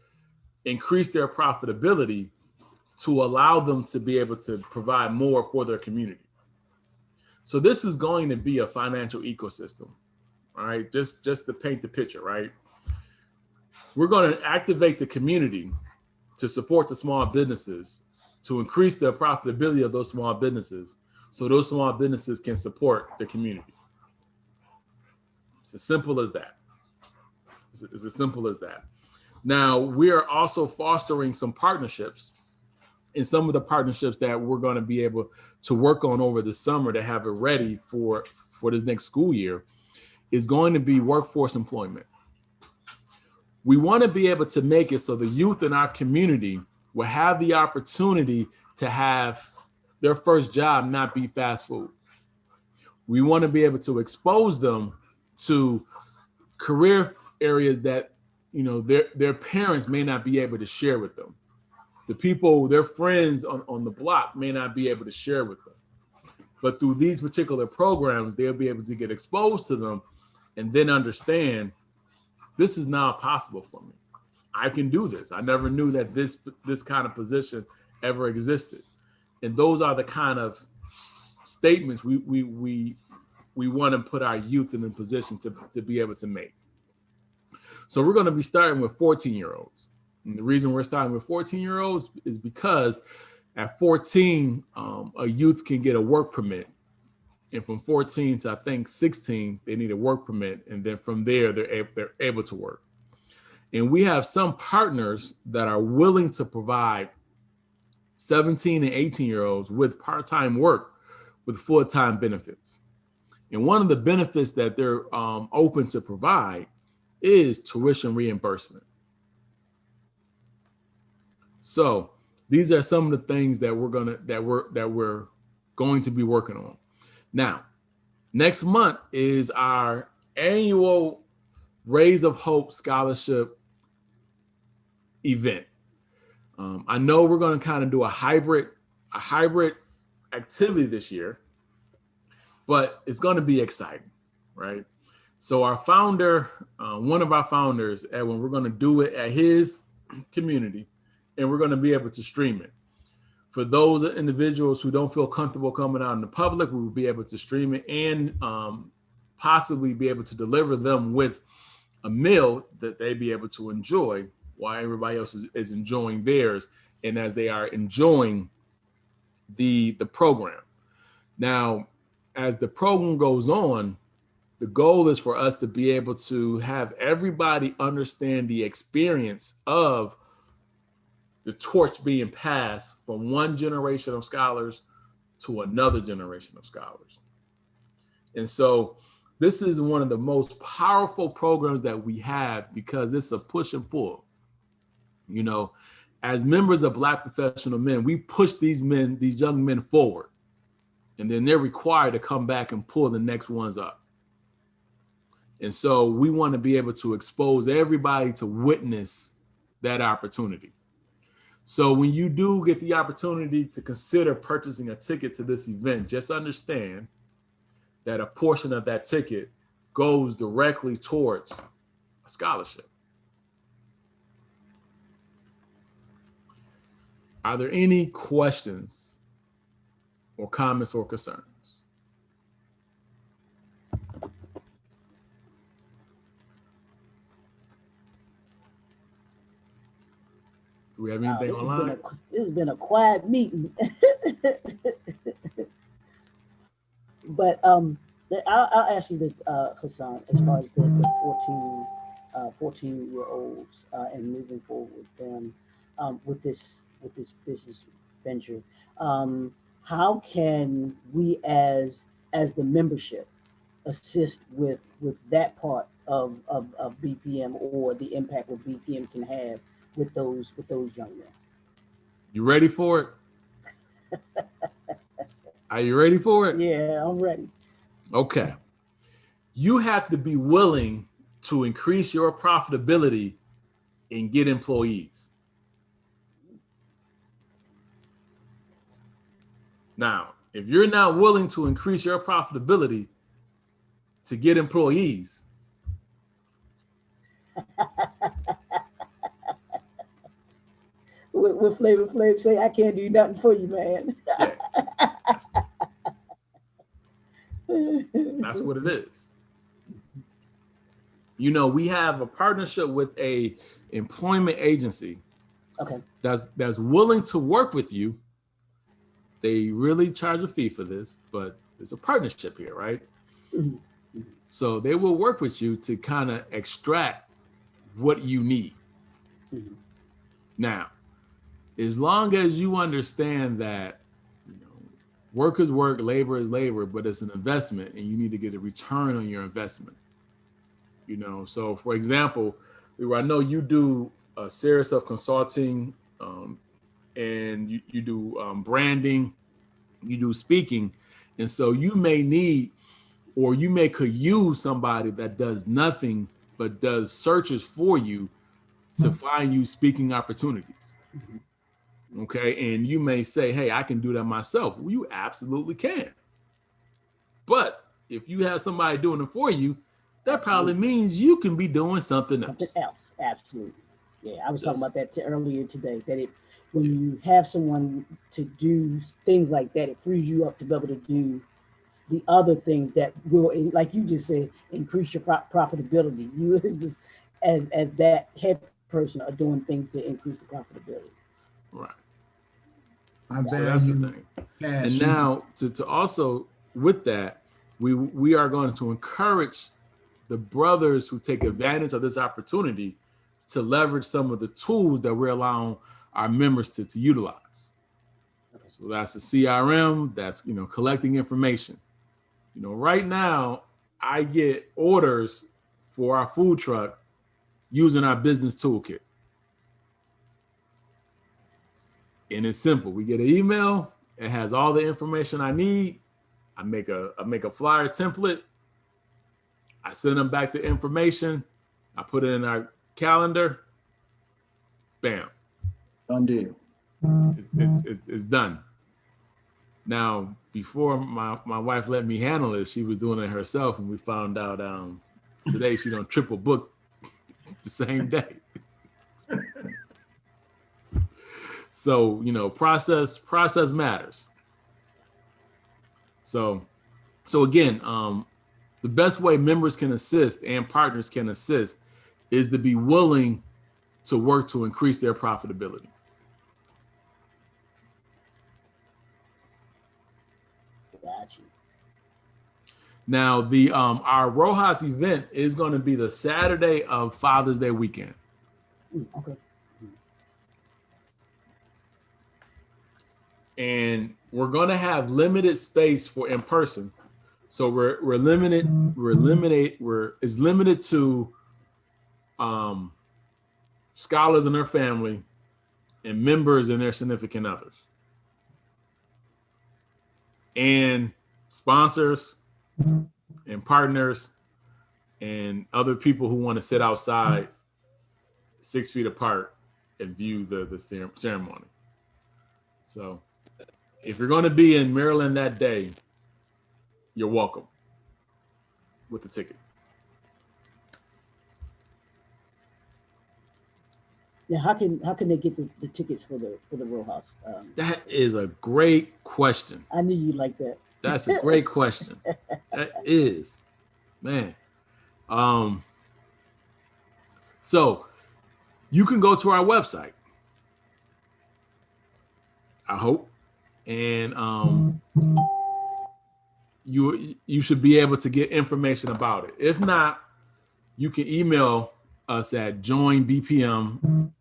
Speaker 7: increase their profitability to allow them to be able to provide more for their community. So this is going to be a financial ecosystem, all right? Just to paint the picture, right? We're going to activate the community to support the small businesses, to increase the profitability of those small businesses, so those small businesses can support the community. It's as simple as that. It's as simple as that. Now, we are also fostering some partnerships, and some of the partnerships that we're going to be able to work on over the summer to have it ready for this next school year is going to be workforce employment. We want to be able to make it so the youth in our community will have the opportunity to have their first job not be fast food. We want to be able to expose them to career areas that, you know, their parents may not be able to share with them. The people, their friends on the block may not be able to share with them. But through these particular programs, they'll be able to get exposed to them and then understand this is now possible for me. I can do this. I never knew that this kind of position ever existed. And those are the kind of statements we want to put our youth in a position to be able to make. So we're going to be starting with 14-year-olds. And the reason we're starting with 14-year-olds is because at 14, a youth can get a work permit. And from 14 to, I think, 16, they need a work permit. And then from there, they're able to work. And we have some partners that are willing to provide 17 and 18-year-olds with part-time work with full-time benefits. And one of the benefits that they're open to provide is tuition reimbursement. So these are some of the things that we're going to be working on. Now, next month is our annual Rays of Hope Scholarship event. I know we're going to kind of do a hybrid activity this year, but it's going to be exciting, right? So our founder, one of our founders, Edwin, we're going to do it at his community, and we're going to be able to stream it. For those individuals who don't feel comfortable coming out in the public, we will be able to stream it and possibly be able to deliver them with a meal that they be able to enjoy while everybody else is enjoying theirs, and as they are enjoying the program. Now, as the program goes on, the goal is for us to be able to have everybody understand the experience of the torch being passed from one generation of scholars to another generation of scholars. And so this is one of the most powerful programs that we have because it's a push and pull. You know, as members of Black Professional Men, we push these young men forward, and then they're required to come back and pull the next ones up. And so we want to be able to expose everybody to witness that opportunity. So when you do get the opportunity to consider purchasing a ticket to this event, just understand that a portion of that ticket goes directly towards a scholarship. Are there any questions or comments or concerns? Do we have anything online?
Speaker 1: This has been a quiet meeting. But I'll ask you this, Hassan, as far as the 14-year-olds and moving forward with them with this with this business venture. How can we as the membership assist with that part of BPM or the impact what BPM can have with those young men?
Speaker 7: You ready for it? Are you ready for it?
Speaker 1: Yeah, I'm ready.
Speaker 7: Okay. You have to be willing to increase your profitability and get employees. Now, if you're not willing to increase your profitability to get employees,
Speaker 1: What Flavor Flav say, I can't do nothing for you, man.
Speaker 7: yeah, that's what it is. You know, we have a partnership with a employment agency
Speaker 1: Okay.
Speaker 7: that's willing to work with you. They really charge a fee for this, but there's a partnership here, right?
Speaker 1: Mhm.
Speaker 7: So they will work with you to kind of extract what you need.
Speaker 1: Mhm.
Speaker 7: Now, as long as you understand that, you know, work is work, labor is labor, but it's an investment and you need to get a return on your investment. You know, so for example, I know you do a series of consulting, and you do branding, you do speaking. And so you may need, or you may could use somebody that does nothing but does searches for you to find you speaking opportunities. Okay. And you may say, hey, I can do that myself. Well, you absolutely can. But if you have somebody doing it for you, that probably means you can be doing something else.
Speaker 1: Something else, absolutely. Yeah, I was talking
Speaker 7: Yes.
Speaker 1: about that earlier today. That when you have someone to do things like that, it frees you up to be able to do the other things that will, like you just said, increase your profitability. You as that head person are doing things to increase the profitability.
Speaker 7: Right.
Speaker 3: I
Speaker 7: So that's the
Speaker 3: value
Speaker 7: thing.
Speaker 3: cash.
Speaker 7: And now to also with that, we are going to encourage the brothers who take advantage of this opportunity to leverage some of the tools that we're allowing our members to utilize.
Speaker 1: Okay.
Speaker 7: So that's the CRM, that's, you know, collecting information. You know, right now I get orders for our food truck using our business toolkit. And it's simple. We get an email, it has all the information I need. I make a flyer template. I send them back the information. I put it in our calendar. Bam.
Speaker 3: Done deal.
Speaker 7: It's done. Now, before my wife let me handle it, she was doing it herself, and we found out today she don't triple book the same day. So, you know, process matters. So again, the best way members can assist and partners can assist is to be willing to work to increase their profitability.
Speaker 1: Gotcha.
Speaker 7: Now, the our Rojas event is going to be the Saturday of Father's Day weekend.
Speaker 1: Okay.
Speaker 7: And we're going to have limited space for in person. So it's limited to scholars and their family and members and their significant others. And sponsors and partners and other people who want to sit outside 6 feet apart and view the ceremony. So if you're going to be in Maryland that day, you're welcome with the ticket.
Speaker 1: Now, how can they get the tickets for the Rojas?
Speaker 7: That is a great question.
Speaker 1: I knew you like that.
Speaker 7: That's a great question. That is, man. So you can go to our website, I hope, and you should be able to get information about it. If not, you can email us at joinbpm@bpm.org.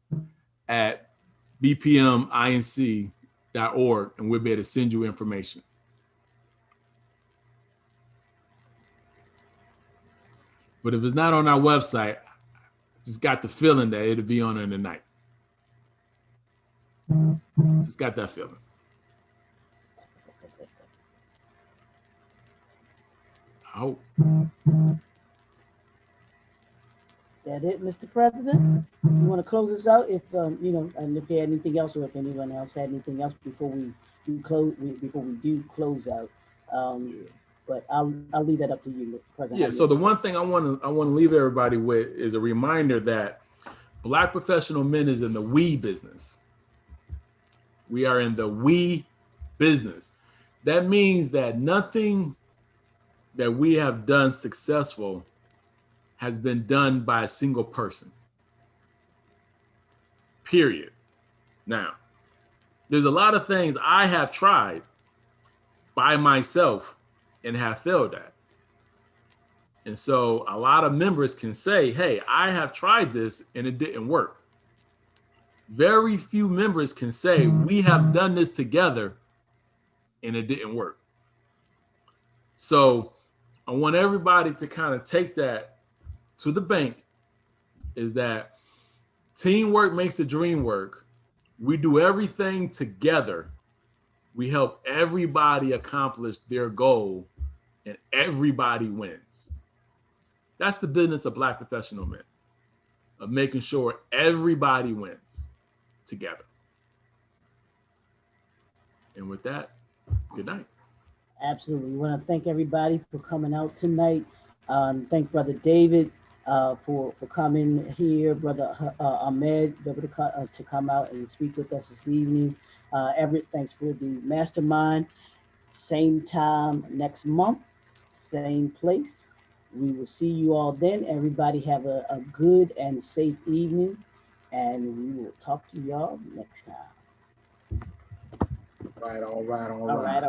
Speaker 7: bpminc.org, and we'll be able to send you information. But if it's not on our website, I just got the feeling that it'll be on there tonight. Just got that feeling. I hope.
Speaker 1: That it, Mr. President? You want to close this out? If you know, and if you had anything else, or if anyone else had anything else before we do close out. But I'll leave that up to you, Mr. President.
Speaker 7: Yeah. So the one thing I want to leave everybody with is a reminder that Black professional men is in the we business. We are in the we business. That means that nothing that we have done successful has been done by a single person. Period. Now, there's a lot of things I have tried by myself and have failed at. And so a lot of members can say, hey, I have tried this and it didn't work. Very few members can say, we have done this together and it didn't work. So I want everybody to kind of take that to the bank, is that teamwork makes the dream work. We do everything together. We help everybody accomplish their goal and everybody wins. That's the business of Black professional men, of making sure everybody wins together. And with that, good night.
Speaker 1: Absolutely. We want to thank everybody for coming out tonight. Thank Brother David for coming here, Brother Ahmed, to come out and speak with us this evening. Everett, thanks for the mastermind. Same time next month, same place. We will see you all then. Everybody have a good and safe evening, and we will talk to y'all next time.
Speaker 3: All right.
Speaker 1: All right.